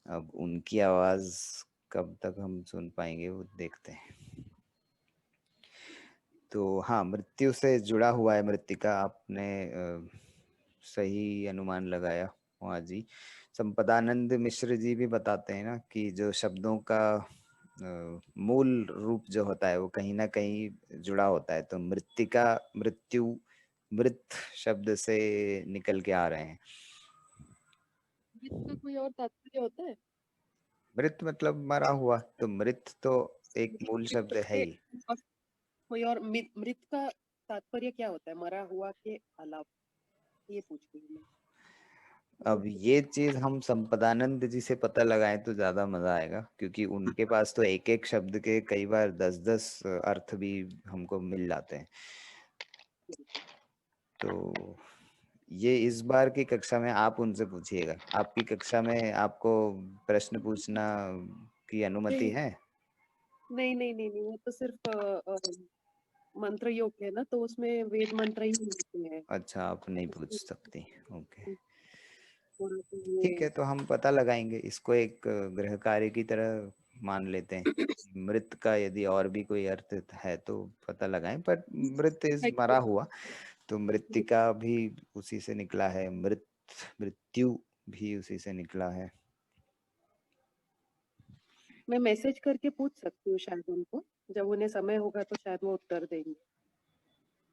B: अब उनकी आवाज कब तक हम सुन पाएंगे वो देखते हैं। तो हाँ, मृत्यु से जुड़ा हुआ है मृत्तिका, आपने सही अनुमान लगाया वहाँ जी। संपदानंद मिश्र जी भी बताते हैं ना कि जो शब्दों का मूल रूप जो होता है वो कहीं ना कहीं जुड़ा होता है। तो मृत्तिका, मृत्यु, मृत शब्द से निकल के आ रहे हैं।
D: मृत का कोई और तात्पर्य होता है?
B: मृत मतलब मरा हुआ, तो मृत तो एक मूल शब्द है ही।
D: और कोई और मृत का तात्पर्य क्या होता है मरा हुआ के अलावा, ये पूछ रही हूँ मैं।
B: अब ये चीज हम संपदानंद जी से पता लगाएं तो ज्यादा मजा आएगा, क्योंकि उनके पास तो एक एक शब्द के कई बार 10-10 अर्थ भी हमको मिल जाते हैं। तो ये इस बार की कक्षा में आप उनसे पूछिएगा। आपकी कक्षा में आपको प्रश्न पूछना की अनुमति है?
D: नहीं नहीं नहीं नहीं, वो तो सिर्फ मंत्र योग है ना, तो उसमें वेद मंत्र ही होते हैं।
B: अच्छा, आप नहीं पूछ सकती, ओके
D: और
B: ठीक है।
D: ये
B: तो हम पता लगाएंगे, इसको एक गृह कार्य की तरह मान लेते हैं। मृत का यदि और भी कोई अर्थ है तो पता लगाएं, पर मृत इज मरा हुआ, तो मृत्तिका भी उसी से निकला है, मृत, मृत्यु भी उसी से निकला है।
D: मैं मैसेज करके पूछ सकती हूँ शायद उनको, जब उन्हें समय होगा तो शायद वो उत्तर देंगे।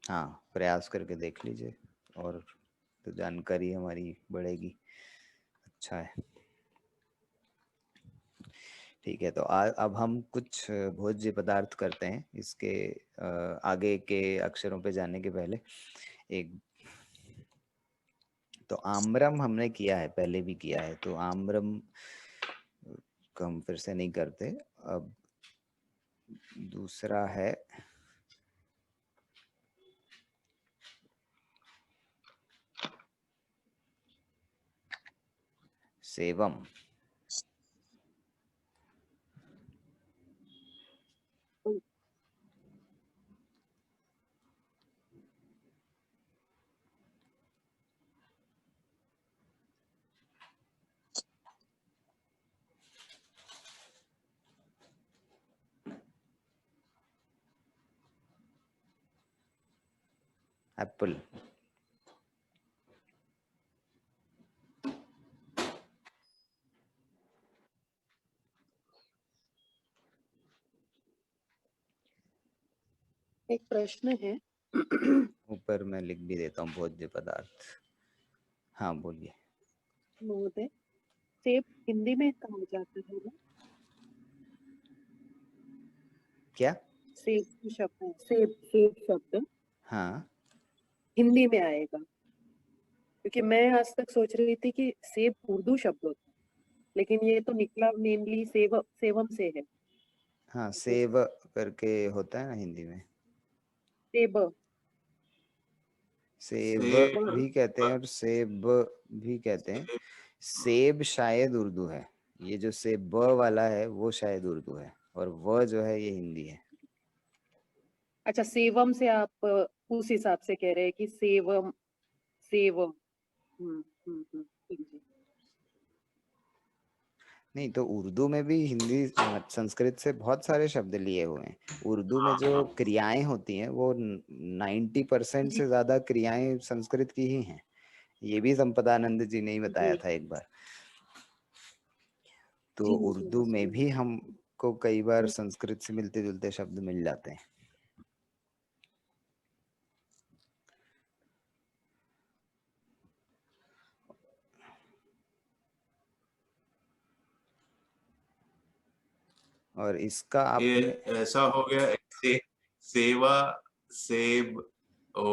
B: हाँ, प्रयास करके देख लीजिए, और तो जानकारी हमारी बढ़ेगी। अच्छा है, ठीक है। तो अब हम कुछ भोज्य पदार्थ करते हैं। इसके आगे के अक्षरों पे जाने के पहले एक, तो आम्रम हमने किया है, पहले भी किया है, तो आम्रम को हम फिर से नहीं करते। अब दूसरा है सेवम। एप्पल।
D: एक प्रश्न है।
B: ऊपर मैं लिख भी देता हूँ भोज्य पदार्थ। हाँ बोलिए।
D: महोदय, सेब हिंदी में कहा जाता है ना?
B: क्या?
D: सेब शब्द है, सेब शब्द
B: हाँ
D: हिंदी में आएगा, क्योंकि मैं आज तक सोच रही थी कि सेब उर्दू शब्द होता है, लेकिन ये तो निकला मेनली सेवम से है।
B: हाँ, सेब करके होता है ना हिंदी में।
D: सेब
B: सेब
E: सेब
B: भी कहते हैं और सेब भी कहते हैं। सेब शायद उर्दू है, ये जो सेब ब वाला है वो शायद उर्दू है, और व जो है ये हिंदी है।
D: अच्छा, सेवम से आप उस हिसाब से कह रहे हैं कि सेवम सेवम। ठीक है। नहीं,
B: तो उर्दू में भी हिंदी संस्कृत से बहुत सारे शब्द लिए हुए हैं। उर्दू में जो क्रियाएं होती हैं वो 90% से ज्यादा क्रियाएं संस्कृत की ही हैं। ये भी संपदानंद जी ने ही बताया था एक बार। तो उर्दू में भी हमको कई बार संस्कृत से मिलते जुलते शब्द मिल जाते हैं। और इसका
E: ये
B: आपने
E: ऐसा हो गया सेवा सेब ओ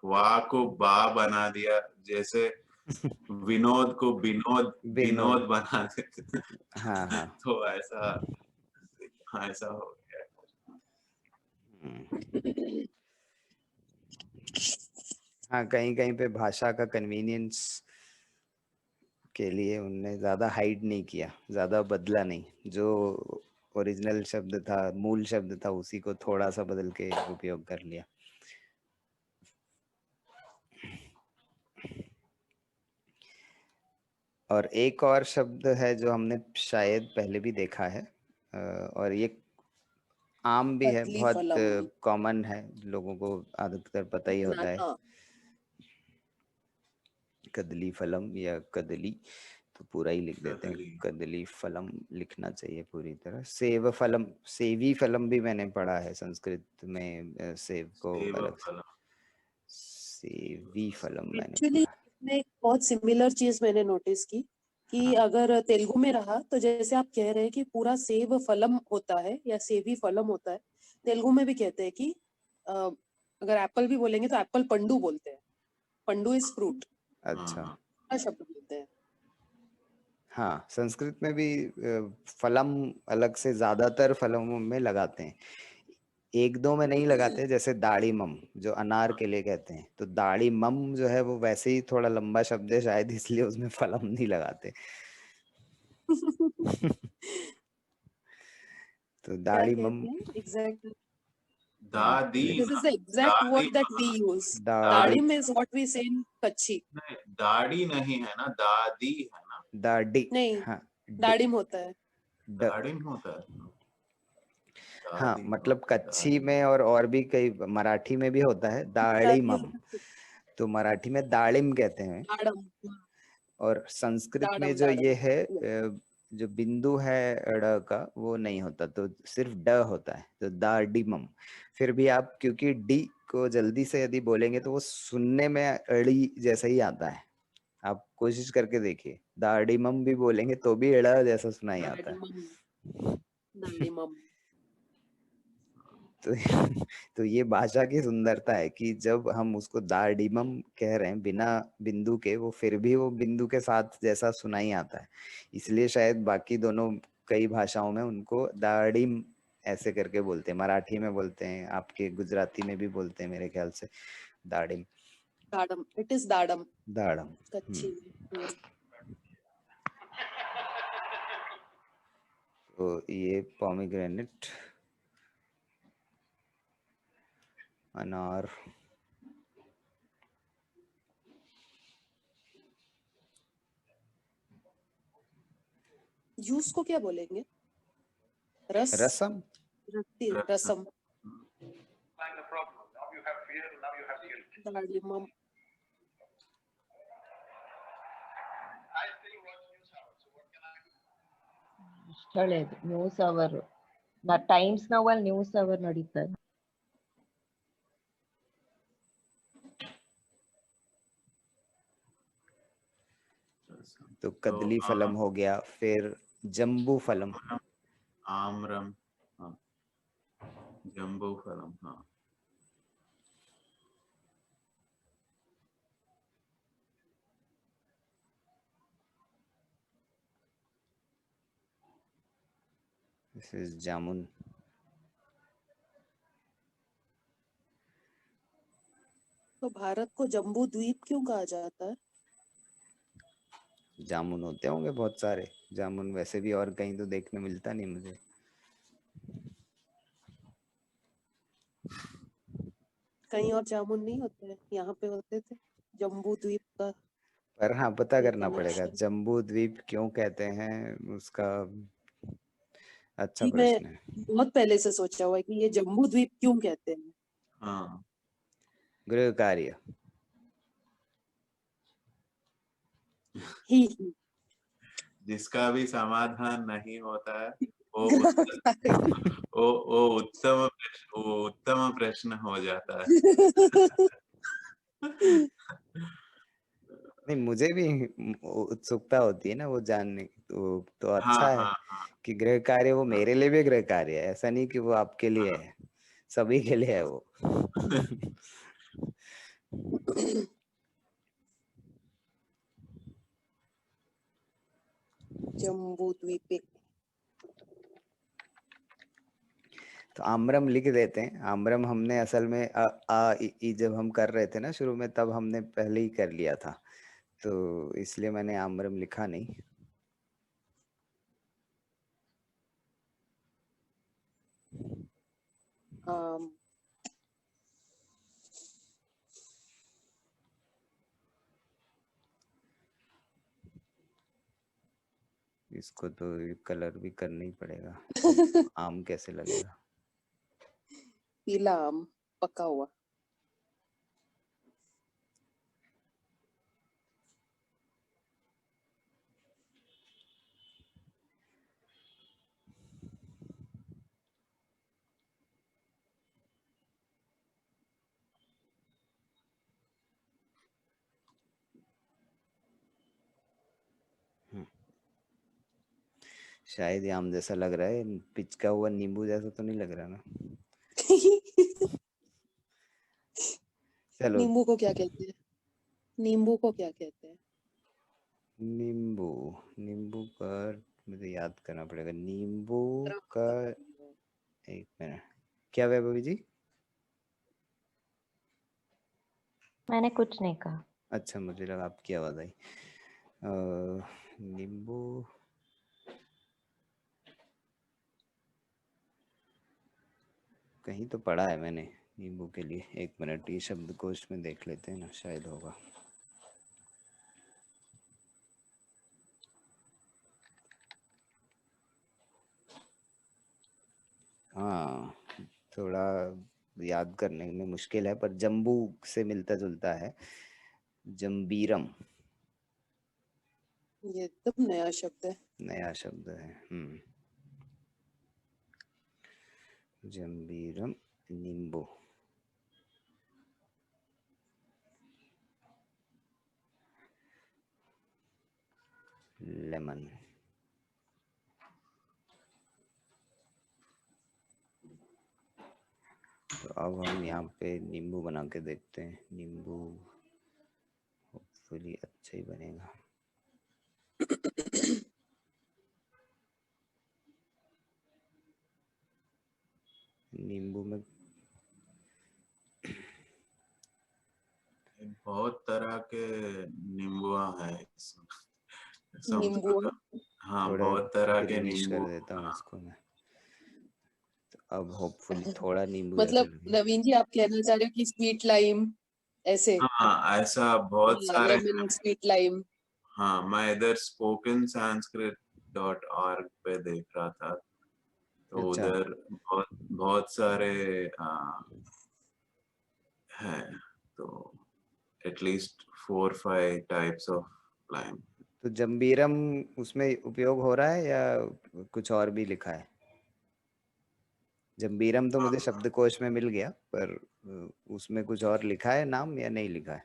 E: वा को बा बना दिया, जैसे विनोद को विनोद
B: विनोद।
E: विनोद बना देते।
B: हाँ हाँ।
E: तो ऐसा हो गया।
B: हाँ, कहीं कहीं पे भाषा का कन्वीनियंस के लिए उनने ज्यादा हाइड नहीं किया, ज्यादा बदला नहीं। जो ओरिजिनल शब्द था, मूल शब्द था, उसी को थोड़ा सा बदल के उपयोग कर लिया। और एक और शब्द है जो हमने शायद पहले भी देखा है, और ये आम भी है,
D: कदली
B: बहुत
D: फलम,
B: कॉमन है, लोगों को अधिकतर पता ही होता है।
D: बनाना।
B: कदली फलम या कदली, तो पूरा ही लिख देते हैं,
E: कदली।
B: कदली फलम लिखना चाहिए पूरी तरह। सेव फलम, सेवी फलम भी मैंने पढ़ा है संस्कृत में, सेव को
E: सेब
B: अलग से
E: फलम।
B: सेवी फलम मैंने
D: एक्चुअली
B: पढ़ा।
D: इसमें एक बहुत सिमिलर चीज मैंने नोटिस की कि
B: हाँ
D: अगर तेलुगु में रहा तो जैसे आप कह रहे हैं कि पूरा सेब फलम होता है या सेवी फलम होता है, तेलुगु में भी कहते हैं कि अगर एप्पल भी बोलेंगे तो एप्पल पंडू बोलते हैं। पंडू इज फ्रूट
B: अच्छा।
D: का शब्द बोलते हैं।
B: हाँ, संस्कृत में भी फलम अलग से ज्यादातर फलमों में लगाते हैं, एक दो में नहीं लगाते। जैसे दाड़ीमम जो अनार के लिए कहते हैं, तो दाड़ीमम जो है वो वैसे ही थोड़ा लंबा शब्द है शायद, इसलिए उसमें फलम नहीं लगाते। तो
D: क्या
B: दाड़ीमम
D: कहते हैं एग्जैक्ट?
E: दादी
D: This is
E: ना,
D: the exact
E: दादी
D: word that we use.
B: दाड़ी,
D: Dadim is what we say in Kachchi.
E: नहीं, दाढ़ी नहीं है ना, दादी है ना।
B: दाड़ी।
D: नहीं,
B: हाँ
D: दाडिम होता है।
E: दाढ़ी होता है।
B: हाँ,
E: दादी
B: मतलब कच्छी
E: दादी।
B: में और भी कई, मराठी में भी होता है दाड़ीमम, तो मराठी में दाड़िम कहते हैं।
D: दाडम,
B: और संस्कृत में
D: दाडम,
B: जो ये
D: दाडम.
B: है जो बिंदु है ड़ का, वो नहीं होता, तो सिर्फ ड होता है, तो दाड़ीमम। फिर भी आप क्योंकि डी को जल्दी से यदि बोलेंगे तो वो सुनने में अड़ी जैसा ही आता है। आप कोशिश करके देखिए, दाड़ीमम भी बोलेंगे तो भी एड़ा जैसा सुनाई आता है।
D: दाडिमम, दाडिमम.
B: तो तो ये भाषा की सुंदरता है कि जब हम उसको दाड़ीमम कह रहे हैं बिना बिंदु के, वो फिर भी वो बिंदु के साथ जैसा सुनाई आता है। इसलिए शायद बाकी दोनों कई भाषाओं में उनको दाड़ीम ऐसे करके बोलते हैं। मराठी में बोलते हैं, आपके गुजराती में भी बोलते हैं मेरे ख्याल से दाड़िम।
D: Dadam. It is Dadam.
B: दाड़म।
D: Kachchi.
B: तो ये पोमीग्रेनेट, अनार,
D: जूस को क्या बोलेंगे? रस,
B: रसम।
D: रसम. दाडिमम।
F: ಸ್ಥಳ ನ್ಯೂಸ್ ಅವರ್ ಟೈಮ್ಸ್ ನವಲ್ಲಿ ನ್ಯೂಸ್ ಅವರ್ ನಡೀತಾರೆ.
B: तो कदली फलम हो गया, फिर जम्बू फलम,
E: आम्रम, हाँ, जम्बू फलम, हाँ,
B: दिस इज जामुन,
D: तो भारत को जम्बू द्वीप क्यों कहा जाता है?
B: जामुन होते होंगे बहुत सारे। जामुन वैसे भी और कहीं तो देखने मिलता नहीं मुझे।
D: कहीं और जामुन नहीं होते हैं, यहाँ पे होते थे। जम्बू द्वीप का
B: पर हाँ, पता
D: ये
B: करना पड़ेगा
D: connection।
B: जम्बू द्वीप क्यों कहते हैं उसका। अच्छा
D: जी, मैं
B: प्रश्न है।
D: बहुत पहले से सोचा हुआ है कि ये जम्बू द्वीप क्यों कहते हैं।
E: हाँ,
B: गृह कार्य।
D: ही
E: जिसका भी समाधान नहीं होता है वो उत्तम प्रश्न हो जाता है।
B: नहीं, मुझे भी उत्सुकता होती है ना वो जानने की, तो अच्छा
E: हाँ,
B: है
E: हाँ, हाँ,
B: कि गृह कार्य वो मेरे लिए भी गृह कार्य है। ऐसा नहीं कि वो आपके लिए है, सभी के लिए है वो।
D: जम्बू द्वीप।
B: तो आम्रम लिख देते हैं। आम्रम हमने असल में आ ई जब हम कर रहे थे ना शुरू में, तब हमने पहले ही कर लिया था, तो इसलिए मैंने आम्रम लिखा नहीं। इसको तो कलर भी करना ही पड़ेगा। आम कैसे लगेगा?
D: पीला आम पका हुआ।
B: शायद ये आम जैसा लग रहा है, पिचका हुआ नींबू जैसा तो नहीं लग रहा ना। चलो,
D: नींबू को क्या कहते हैं? नींबू को क्या कहते हैं?
B: नींबू, नींबू का मुझे याद करना पड़ेगा। नींबू का, एक मिनट, क्या वैभवी जी?
F: मैंने कुछ नहीं कहा।
B: अच्छा, मुझे लगा आपकी आवाज आई। नींबू कहीं तो पढ़ा है मैंने नींबू के लिए। एक मिनट, ये शब्दकोश में देख लेते हैं ना, शायद होगा। हाँ, थोड़ा याद करने में मुश्किल है, पर जम्बू से मिलता जुलता है। जम्बीरम
D: ये एकदम नया शब्द है।
B: नया शब्द है। जम्बीरम, नींबू। लेमन। तो अब हम यहाँ पे नींबू बना के देखते हैं। नींबू होपफुली अच्छा ही बनेगा। नींबू में
E: बहुत तरह के नींबुआ है
D: नींबू
E: हाँ,
B: थोड़ा
E: बहुत तरह के
B: ग्रीनिश कर
E: नींबू।
B: देता हूँ
E: हाँ,
B: इसको मैं। तो अब होपफुली थोड़ा नींबू जैसा
D: मतलब
B: लगे।
D: नवीन जी आप कहना चाह रहे हो कि स्वीट लाइम ऐसे?
E: हाँ, ऐसा बहुत सारे।
D: Lemon sweet lime.
E: हाँ, मैं इधर spokensanskrit.org पे देख रहा था, तो
B: अच्छा,
E: उधर बहुत बहुत सारे हैं। तो एटलीस्ट 4-5 टाइप्स ऑफ लाइम।
B: तो जंबीरम उसमें उपयोग हो रहा है या कुछ और भी लिखा है? जंबीरम तो मुझे शब्दकोश में मिल गया, पर उसमें कुछ और लिखा है नाम या नहीं लिखा है?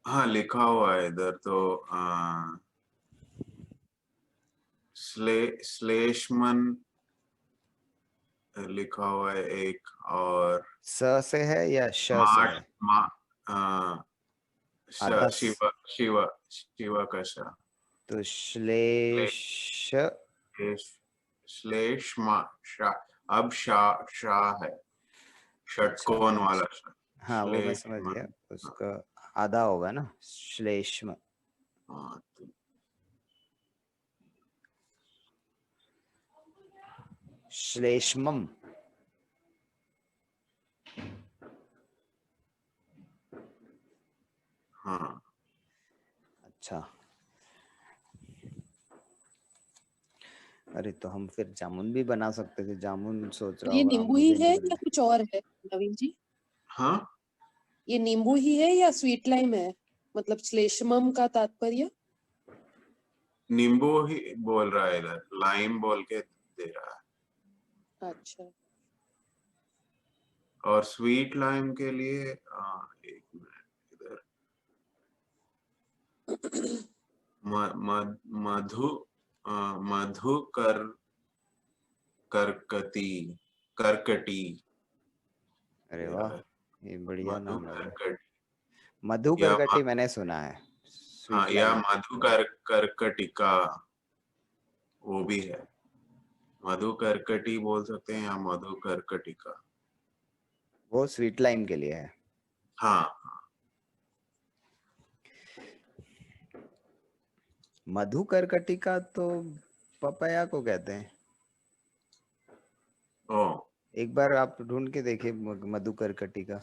E: हाँ लिखा हुआ है इधर तो श्लेष्मन लिखा हुआ है एक, और
B: स से है या श से
E: माट
B: है? आधा
E: शिव शिव शिव का श।
B: तो श्लेष
E: श्लेष्मा शा, अब शा है, षटकोण वाला श।
B: हाँ वो मैं समझ
E: श्लेष्मन।
B: गया, उसका आधा होगा ना, श्लेष्म।
E: हाँ
B: श्लेष्मम।
E: हाँ
B: अच्छा, अरे तो हम फिर जामुन भी बना सकते थे। जामुन सोच रहा
D: ये
B: होगा,
D: नींबू ही
B: मुझे
D: है
B: नहीं
D: या
B: मिल
D: कुछ और है नवीन जी?
E: हाँ
D: ये नींबू ही है या स्वीट लाइम है? मतलब श्लेष्मम का तात्पर्य?
E: नींबू ही बोल रहा है इधर, लाइम बोल के दे रहा है।
D: अच्छा,
E: और स्वीट लाइम के लिए एक मिनट इधर, मधु मधु करकती करकटी।
B: अरे
E: दे
B: वाह,
E: रहा है
B: ये बढ़िया
E: मधु
B: नाम लगा।
E: करकटी
B: मधु
E: या
B: करकटी मैंने सुना है,
E: हाँ,
B: स्वीट
E: या
B: लाइम।
E: मधु करकटिका, वो भी है। मधु करकटी बोल सकते हैं या मधु करकटिका।
B: वो स्वीट लाइम के लिए है।
E: हाँ
B: मधु करकटिका तो पपाया को कहते हैं।
E: ओ
B: एक बार आप ढूंढ के देखिए, मधु करकटिका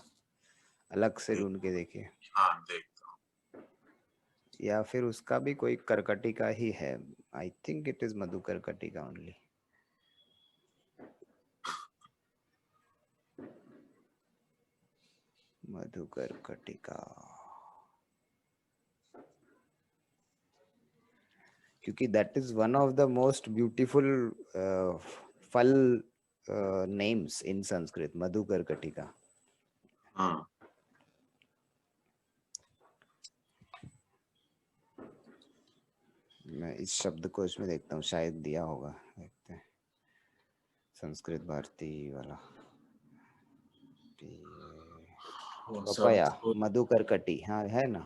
B: अलग से ढूंढ के देखिए,
E: हाँ देखता हूँ।
B: या फिर उसका भी कोई करकटिका ही है। I think it is madhu karkatika only. मधु करकटिका, क्योंकि that is one of the most beautiful phal names in Sanskrit, madhu karkatika.
E: हाँ
B: मैं इस शब्दकोश में देखता हूँ, शायद दिया होगा, देखते हैं। संस्कृत भारती वाला
E: वो
B: पपाया,
E: सब
B: मधु करकटी, हाँ है ना,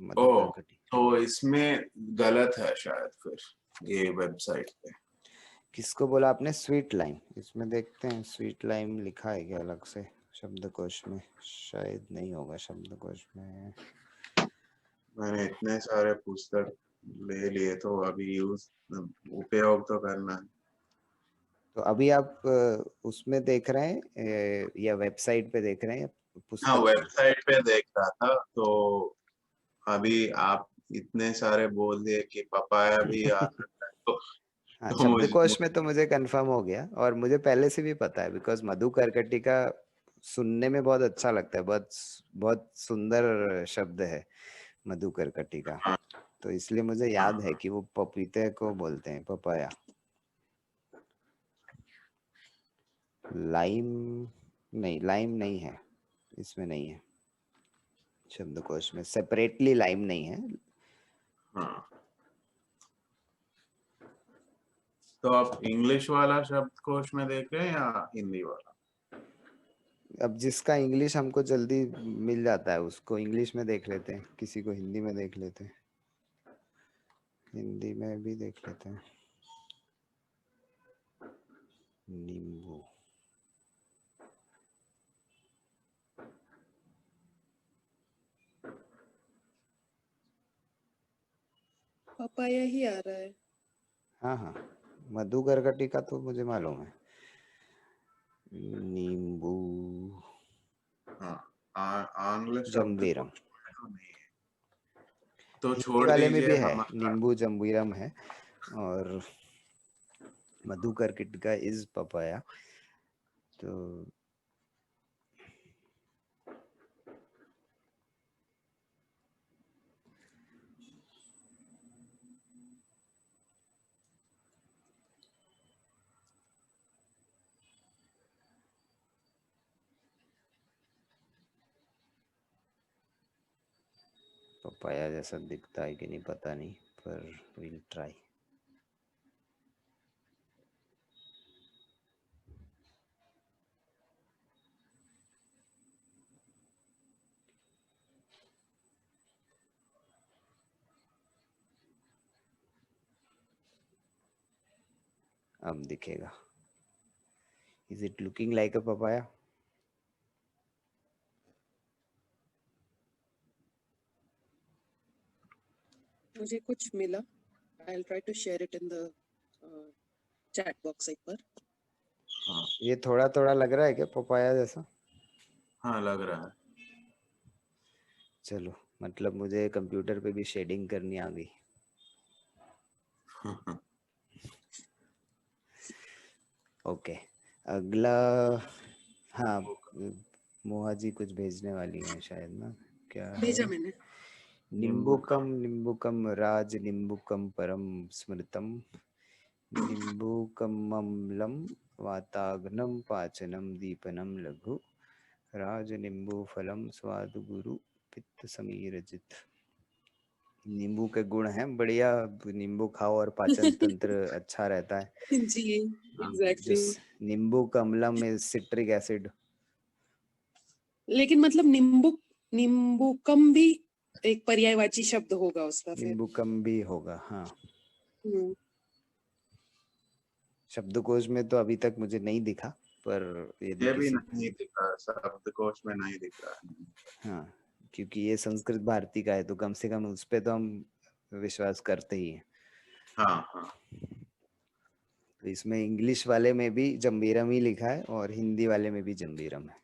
B: मधु
E: ओ,
B: करकटी।
E: तो इसमें गलत है शायद फिर ये वेबसाइट पे।
B: किसको बोला आपने स्वीट लाइम? इसमें देखते हैं स्वीट लाइम लिखा है क्या अलग से शब्दकोश में? शायद नहीं होगा शब्दकोश में।
E: मैंने इतने सारे पुस्तक ले लिए तो अभी यूज उपयोग तो करना है।
B: तो अभी आप उसमें देख रहे हैं या वेबसाइट पे देख रहे हैं या
E: हाँ
B: पुस्तक में?
E: वेबसाइट पे देख रहा था, तो अभी आप इतने सारे बोल दिए कि पपाया भी आ सकता है
B: हाँ,
E: तो
B: शब्दकोश में तो मुझे कंफर्म हो गया, और मुझे पहले से भी पता है, बिकॉज मधु करकटिका सुनने में बहुत अच्छा लगता है, बहुत बहुत सुंदर शब्द है मधु करकटिका। तो इसलिए मुझे याद है कि वो पपीते को बोलते हैं पपाया। लाइम नहीं, लाइम नहीं है, इसमें नहीं है शब्दकोश में, सेपरेटली लाइम नहीं है।
E: हाँ, तो आप इंग्लिश वाला शब्दकोश में देख रहे हैं या हिंदी वाला?
B: अब जिसका इंग्लिश हमको जल्दी मिल जाता है उसको इंग्लिश में देख लेते हैं, किसी को हिंदी में देख लेते हैं। हिंदी में भी देख लेते हैं। नींबू,
D: पपाया ही आ रहा है।
B: हाँ हाँ, मधु करकटिका तो मुझे मालूम है। नींबू,
E: हाँ आंग्ल
B: जम्बीरम,
E: शब्दकोश में तो नहीं है, तो
B: हिंदी
E: छोड़
B: वाले में
E: दीजिए
B: भी है,
E: हमारा।
B: नींबू जम्बीरम है, और मधु करकटिका इज पपाया। तो पपाया जैसा दिखता है कि नहीं पता नहीं, पर विल ट्राई। अब दिखेगा। Is it looking like a papaya?
D: मुझे कुछ मिला। I will try to share it in the chat box एक बार।
E: हाँ
B: ये थोड़ा थोड़ा लग रहा है क्या पपाया जैसा?
E: हाँ लग रहा है।
B: चलो, मतलब मुझे कंप्यूटर पे भी शेडिंग करनी आ गई। ओके, अगला। हाँ, मोहा जी कुछ भेजने वाली हैं शायद ना, क्या है?
D: भेजा मैंने।
B: निम्बुकम निम्बुकम राज निम्बुकम परम स्मृतम निम्बुकम अम्लम वाताग्नम पाचनम दीपनम लघु राज निम्बु फलम स्वादु गुरु पित्त समीरजित। नींबू के गुण हैं बढ़िया, नींबू खाओ और पाचन तंत्र अच्छा रहता है।
D: जी एग्जैक्टली।
B: नींबू का अम्लम में सिट्रिक एसिड।
D: लेकिन मतलब निम्बुकम भी एक पर्यायवाची शब्द होगा उसका फिर।
B: निम्बुकम भी होगा, हाँ।
D: हम्म,
B: शब्दकोश में तो अभी तक मुझे नहीं दिखा, पर यदि
E: ये भी
B: किसी
E: नहीं दिखा, शब्दकोश में नहीं दिख रहा है।
B: हाँ, क्योंकि ये संस्कृत भारती का है तो कम से कम उस पे तो हम विश्वास करते ही हैं।
E: हाँ हाँ
B: तो इसमें इंग्लिश वाले में भी जम्बीरम ही लिखा है और हिंदी वाले में भी जम्बीरम है।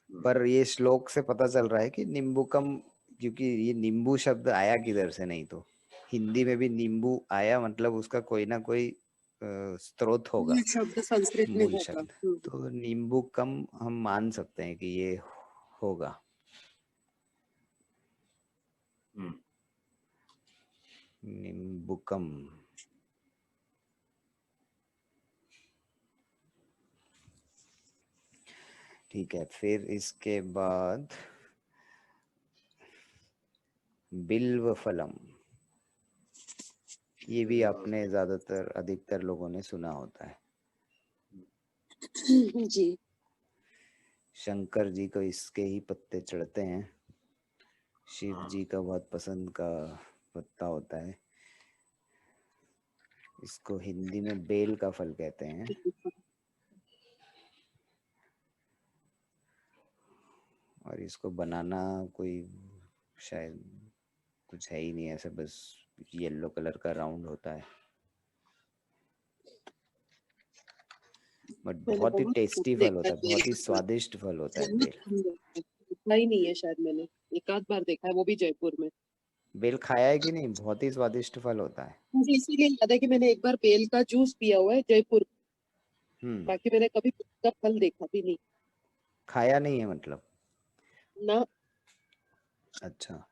B: पर ये श्लोक से पता चल रहा है कि निम्बुकम, क्योंकि ये नींबू शब्द आया किधर से, नहीं तो हिंदी में भी नींबू आया मतलब उसका कोई ना कोई स्रोत होगा,
D: मूल शब्द संस्कृत में
B: मूल
D: होगा।
B: शब्द। तो निम्बुकम हम मान सकते हैं कि ये होगा। निम्बुकम। ठीक है, फिर इसके बाद बिल्व फलम। ये भी आपने ज्यादातर अधिकतर लोगों ने सुना होता है।
D: जी।
B: शंकर जी को इसके ही पत्ते चढ़ते हैं, शिव जी का बहुत पसंद का पत्ता होता है। इसको हिंदी में बेल का फल कहते हैं। और इसको बनाना कोई शायद कुछ है ही नहीं, ऐसे बस येलो कलर का राउंड होता है, बट बहुत ही टेस्टी फल होता है, बहुत ही स्वादिष्ट फल होता है बेल।
D: देखा ही नहीं है शायद मैंने, एक आध बार देखा है, वो भी जयपुर में।
B: बेल खाया है कि नहीं? बहुत ही स्वादिष्ट फल होता है।
D: मुझे इसीलिए याद है कि मैंने एक बार बेल का जूस पिया हुआ है जयपुर। बाकी मैंने कभी बेल का फल देखा भी नहीं।
B: खाया नहीं है मतलब?
D: ना।
B: अच्छा,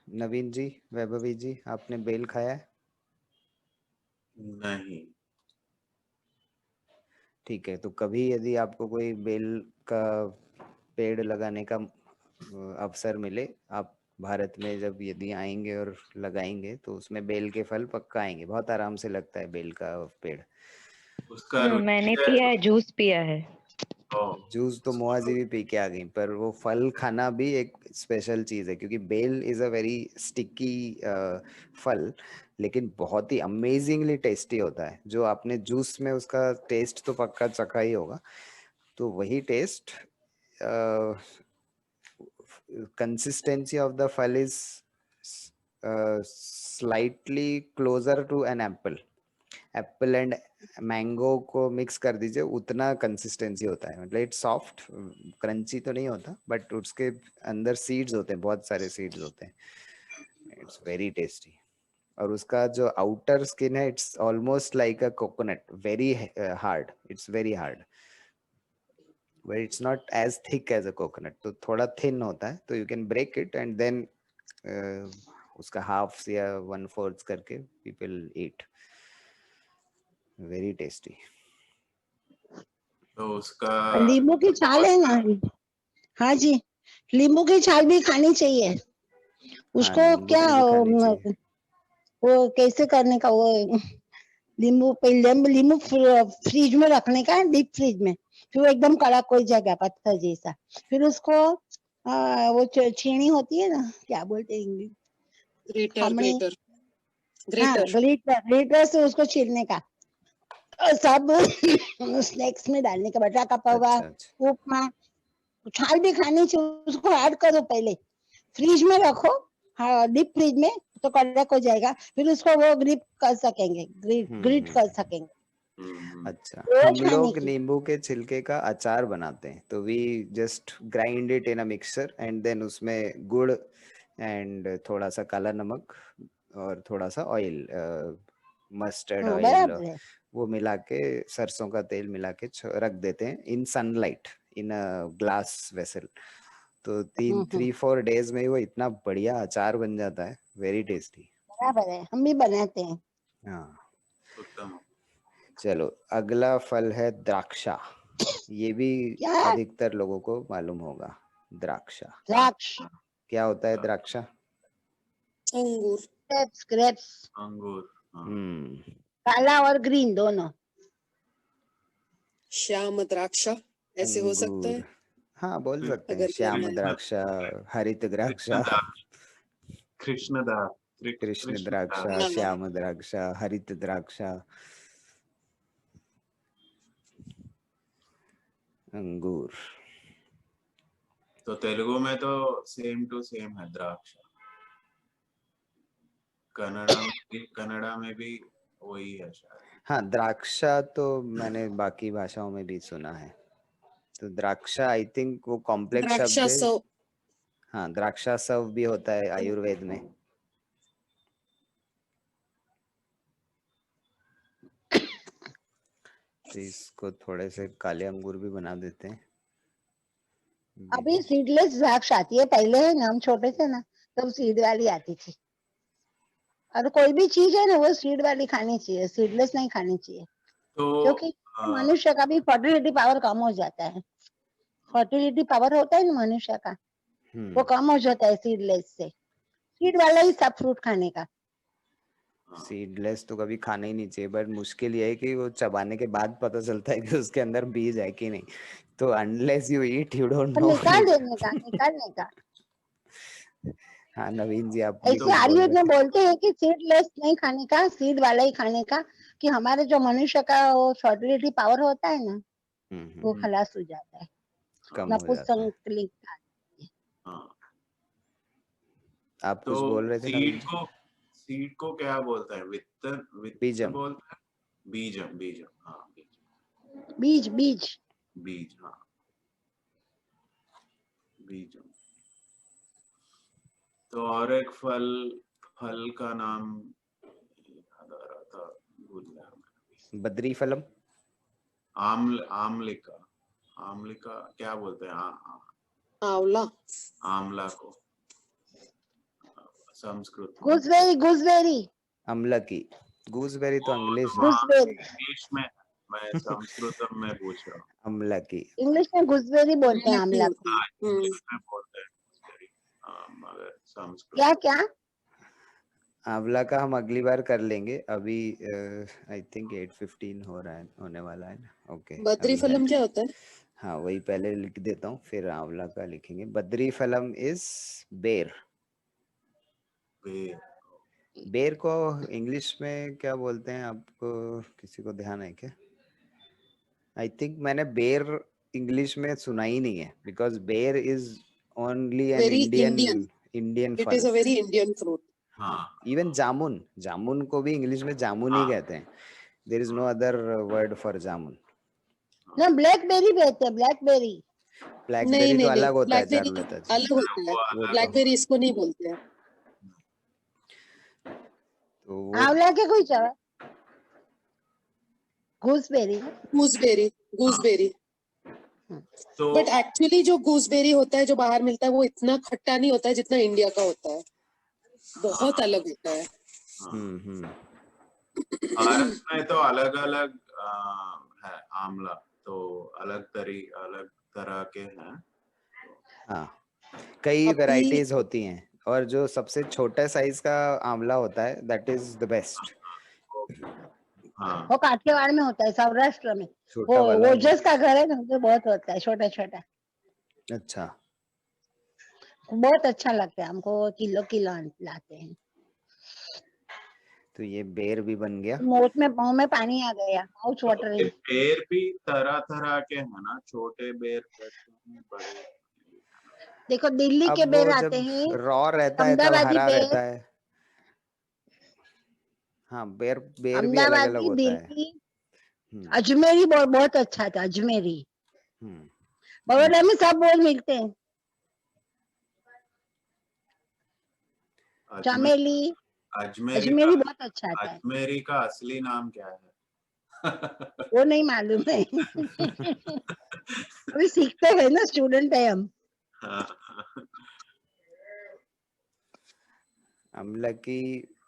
B: नवीन जी, वैभवी जी, आपने बेल खाया है?
E: नहीं।
B: ठीक है, तो कभी यदि आपको कोई बेल का पेड़ लगाने का अवसर मिले, आप भारत में जब यदि आएंगे और लगाएंगे तो उसमें बेल के फल पक्का आएंगे। बहुत आराम से लगता है बेल का पेड़।
E: उसका
F: मैंने पिया है, जूस पिया है।
B: जूस तो मोहा जी भी पी के आ गई, पर वो फल खाना भी एक स्पेशल चीज है, क्योंकि bel is a very sticky फल, लेकिन बहुत ही अमेजिंगली टेस्टी होता है। जो आपने जूस में उसका टेस्ट तो पक्का चखा ही होगा, तो वही test, consistency of the fal is slightly closer to an apple. Apple and mango को मिक्स कर दीजिए, उतना कंसिस्टेंसी होता है। मतलब इट्स सॉफ्ट, क्रंची तो नहीं होता, बट उसके अंदर सीड्स होते हैं, बहुत सारे सीड्स होते हैं। It's very tasty. और उसका जो आउटर स्किन है, it's almost like a coconut, very hard, it's very hard, but it's not as thick as a coconut, तो थोड़ा thin होता है, तो you can break it and then उसका half या 1/4 करके people eat, very tasty।
E: तो उसका
A: नींबू की छाल है ना, हाँ जी, नींबू की छाल भी खानी चाहिए। उसको
B: नींबू
A: क्या
B: तेल भी खानी चाहिए।
A: वो कैसे करने का, वो नींबू पहले नींबू फ्रिज में रखने का, डीप फ्रिज में, फिर वो एकदम कड़क हो जाएगा पत्थर जैसा। फिर उसको वो छीनी होती है ना, क्या बोलते हैं इंग्लिश,
D: ग्रेटर
A: खमणी,
D: ग्रेटर
A: हाँ
D: ग्रेटर
A: ग्लिटर, ग्लिटर से उसको छीलने का, और सब स्नैक्स में डालने का, बटा का पौवा,
B: अच्छा अच्छा
A: उपमा, छाल भी खानी चाहिए, उसको ऐड करो पहले, फ्रिज में रखो, हाँ डीप फ्रिज में, तो कड़क हो जाएगा, फिर उसको वो ग्रिप कर सकेंगे, ग्रिट कर सकेंगे,
B: अच्छा।
A: रोज
B: हम
A: खाने
B: लोग
A: की।
B: नींबू के छिलके का अचार बनाते हैं, तो we just grind it in a mixer and then उसमें गुड़ एंड थोड़ा सा काला नमक और थोड़ा सा ऑयल, मस्टर्ड ऑयल,
A: बराबर है।
B: वो मिला के, सरसों का तेल मिला के रख देते हैं इन sunlight in a glass vessel. तो 3-4 डेज में ही वो इतना बढ़िया अचार बन जाता है, वेरी टेस्टी।
A: बराबर है, हम भी बनाते हैं।
B: हाँ
E: उत्तम।
B: चलो, अगला फल है द्राक्षा। ये भी
A: क्या?
B: अधिकतर लोगों को मालूम होगा। द्राक्षा
A: द्राक्ष,
B: क्या होता है? द्राक्षा
D: अंगूर
A: ग्रेप्स, ग्रेप्स,
E: अंगूर। हाँ।
A: काला और ग्रीन दोनों।
D: श्याम द्राक्षा ऐसे हो सकता
B: अंगूर,
D: है
B: हाँ बोल सकते हैं,
D: अगर
B: श्याम
D: कहना है।
B: द्राक्षा, हरित द्राक्षा,
E: कृष्णदार,
B: कृष्ण द्राक्षा,
D: हाँ
B: श्याम द्राक्षा, हरित द्राक्षा, अंगूर।
E: तो तेलुगु में तो सेम टू सेम है द्राक्षा। कन्नड़ा में भी वही है शायद।
B: हाँ, द्राक्षा तो मैंने बाकी भाषाओं में भी सुना है। तो द्राक्षा आई थिंक वो कॉम्प्लेक्स शब्द
D: द्राक्षा
B: है।
D: सौ
B: हाँ, द्राक्षा सव भी होता है आयुर्वेद में। तो इसको थोड़े से काले अंगूर भी बना देते हैं।
A: अभी सीडलेस द्राक्ष आती है, पहले है ना हम छोटे थे ना तब सीड वाली आती थी। और कोई भी चीज है ना वो सीड वाली खानी चाहिए, सीडलेस नहीं खानी चाहिए,
E: तो
A: क्योंकि मनुष्य का भी फर्टिलिटी पावर कम हो जाता है। फर्टिलिटी पावर होता है ना मनुष्य का, वो कम हो जाता है सीडलेस से। सीड वाला ही सब फ्रूट खाने का।
B: सीडलेस तो कभी खाना ही नहीं चाहिए, बट मुश्किल ये है कि वो चबाने के बाद पता चलता है कि उसके अंदर बीज है कि नहीं। तो unless you eat you don't
A: और
B: नो।
A: निकाल देने का, निकालने का।
B: हाँ नवीन जी, आप भी
A: ऐसे
B: कुछ बोल
A: आयुर्वेद
B: रहे
A: में बोलते हैं कि सीडलेस नहीं खाने का, सीड वाला ही खाने का, कि हमारे जो मनुष्य का वो फर्टिलिटी पावर होता है ना
B: थे।
A: वो खलास हो जाता है,
B: कम हो जाता है।
A: नपुंसकलिंग।
E: हाँ।
B: आप
E: तो
B: कुछ बोल रहे थे नवीन जी?
E: सीड को क्या बोलते हैं? वित्त
B: बीजम।
E: बोलते हैं। बीजम, बीजम, हाँ बीज।
A: बीज, बीज।
E: बीज, हाँ बीजम। तो और एक फल का नाम याद आ रहा था, भूल गया मैं।
B: बद्री फलम।
E: आमलिका। आमलिका क्या बोलते हैं?
D: आंवला
E: आमला को संस्कृत में
A: गूसबेरी, गूसबेरी,
B: अमलकी। गूसबेरी तो इंग्लिश है।
A: गूसबेरी।
E: इंग्लिश में, मैं संस्कृत में पूछ रहा हूँ।
B: अमलकी।
A: इंग्लिश में गूसबेरी बोलते हैं
D: आंवला
A: आमला को।
E: इंग्लिश में बोलते हैं gooseberry, मगर संस्कृत
A: क्या क्या?
B: आंवला का हम अगली बार कर लेंगे, अभी आई थिंक 8:15 हो रहा है, होने वाला है ना। ओके,
D: बद्री
B: अभी है।
D: फलम क्या होता है?
B: हाँ वही पहले लिख देता हूँ, फिर आंवला का लिखेंगे। बद्री फलम इज बेर।
E: बेर।
B: बेर को इंग्लिश में क्या बोलते हैं, आपको किसी को ध्यान है क्या? आई थिंक मैंने बेर इंग्लिश में सुना ही नहीं है, because ber is only an
D: very
B: Indian
D: Indian,
B: Indian
D: it
B: phal.
D: Is a very Indian fruit.
E: हाँ,
B: इवन जामुन, जामुन को भी इंग्लिश में जामुन ही कहते हैं। There is no other word for jamun.
A: ना ब्लैकबेरी कहते हैं, ब्लैकबेरी।
D: नहीं
B: ब्लैकबेरी तो
D: नहीं नहीं,
B: अलग होता है
D: ब्लैकबेरी
B: चारुलता जी।
D: अलग होता है,
E: वो अलग
D: ब्लैकबेरी इसको नहीं बोलते हैं।
B: तो वो
A: आंवला के कोई चाव, गूसबेरी।
D: Gooseberry, gooseberry.
E: तो
D: बट एक्चुअली जो गूसबेरी होता है जो बाहर मिलता है वो इतना खट्टा नहीं होता है जितना इंडिया का होता है, बहुत अलग होता है।
E: भारत में तो अलग अलग है आमला, तो अलग तरह के हैं।
B: हाँ, कई
D: अभी
B: वैरायटीज होती हैं और जो सबसे छोटे साइज का आंवला होता है दैट इज द बेस्ट।
E: हाँ
A: वो काठियावाड़ में होता है, सौराष्ट्र में।
B: छोटा वाला
A: वो ओजस का घर है ना, तो बहुत होता है छोटा छोटा,
B: अच्छा।
A: बहुत अच्छा लगता है हमको, किलो किलो लाते हैं।
B: तो ये बेर भी बन गया।
A: मुंह में पानी आ गया, माउथ
E: ये
A: वाटरिंग।
E: बेर भी तरह तरह के हैं ना, छोटे बेर रहते हैं, बड़े।
A: देखो दिल्ली के
B: अब
A: बेर
B: वो
A: आते
B: जब
A: हैं,
B: रॉ रहता है तब
A: अहमदाबादी
B: हरा
A: बेर,
B: रहता है। हाँ, बेर बेर भी अलग अलग
A: अहमदाबादी,
B: होता है।
A: दिल्ली,
B: हम्म
A: अजमेरी बहुत बहुत अच्छा था, अजमेरी।
B: हम्म
A: बड़ौदा में सब बोल मिलते हैं,
E: अजमेर
A: चमेली,
E: अजमेरी
A: अजमेरी
E: का
A: बहुत अच्छा आता है।
E: अजमेरी का असली नाम क्या है?
A: वो नहीं मालूम है। अभी सीखते हैं ना, स्टूडेंट है हम।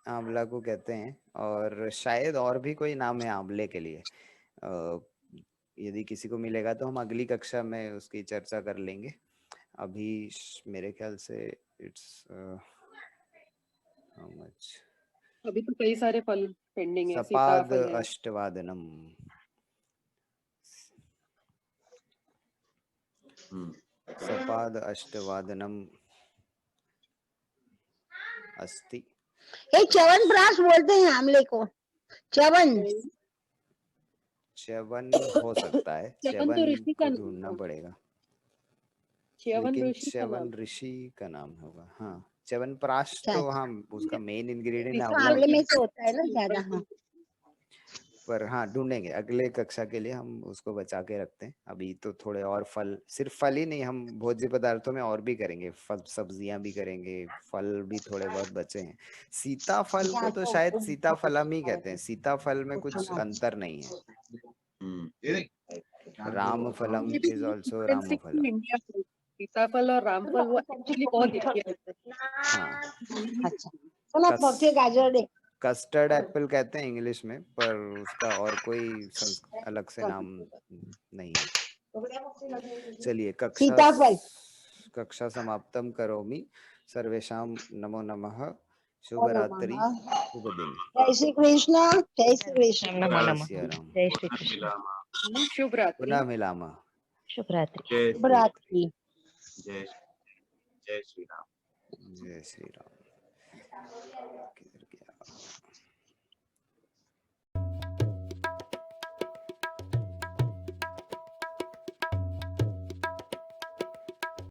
B: आंवला को कहते हैं, और शायद और भी कोई नाम है आंवले के लिए। यदि किसी को मिलेगा तो हम अगली कक्षा में उसकी चर्चा कर लेंगे। अभी मेरे ख्याल से इट्स हाउ मच,
D: अभी तो कई सारे फल पेंडिंग है,
B: सपाद
D: सीताफल है।
B: अष्टवादनम। सपाद अष्टवादनम अस्ति।
A: ये च्यवनप्राश बोलते हैं आंवले को, च्यवन।
B: च्यवन हो सकता है,
D: च्यवन तो
B: च्यवन
D: ऋषि का
B: को
D: नाम
B: ढूंढना
D: था।
B: पड़ेगा,
D: च्यवन
B: लेकिन
D: ऋषि का नाम।
B: च्यवन ऋषि का नाम होगा। हाँ, च्यवनप्राश
A: अच्छा
B: तो
A: अच्छा,
B: हाँ उसका मेन इंग्रेडिएंट
A: तो
B: आंवला
A: आंवले
B: होता
A: में
B: है।
A: से होता है ना ज्यादा। हाँ,
B: पर हाँ ढूंढेंगे, अगले कक्षा के लिए हम उसको बचा के रखते हैं। अभी तो थोड़े और फल, सिर्फ फल ही नहीं, हम भोज्य पदार्थों में और भी करेंगे, फल सब्जियां भी करेंगे, फल भी थोड़े बहुत बचे हैं। सीताफल को तो शायद सीताफलम ही कहते हैं, सीताफल में कुछ अंतर नहीं है। रामफलम
D: ये भी
B: इज ऑल्सो
D: इंडिया
B: रामफलम।
D: फ्रूट, सीताफल और रामफल वो एक्चुअली बहुत इंडिया है।
B: हाँ,
A: अच्छा। सुनो पक्षी गाजर दे।
B: कस्टर्ड एप्पल कहते हैं इंग्लिश में, पर उसका और कोई अलग से नाम नहीं है। चलिए,
A: सीताफल।
B: कक्षा समाप्तं करोमि। सर्वेषां नमो नमः। शुभ
A: नमो
B: रात्रि,
A: नमः।
B: शुभ दिन।
A: जय श्री कृष्ण, जय श्री कृष्ण।
F: नमो
B: जय
F: नमः।
B: सिया राम।
F: जय श्री
E: पुनः
F: कृष्ण।
E: मिलामः।
D: शुभ रात्रि।
B: पुनः मिलामः।
F: शुभ रात्रि।
E: जय
A: शुभ रात्रि।
E: जय जय श्री राम।
B: जय श्री राम। किधर गया?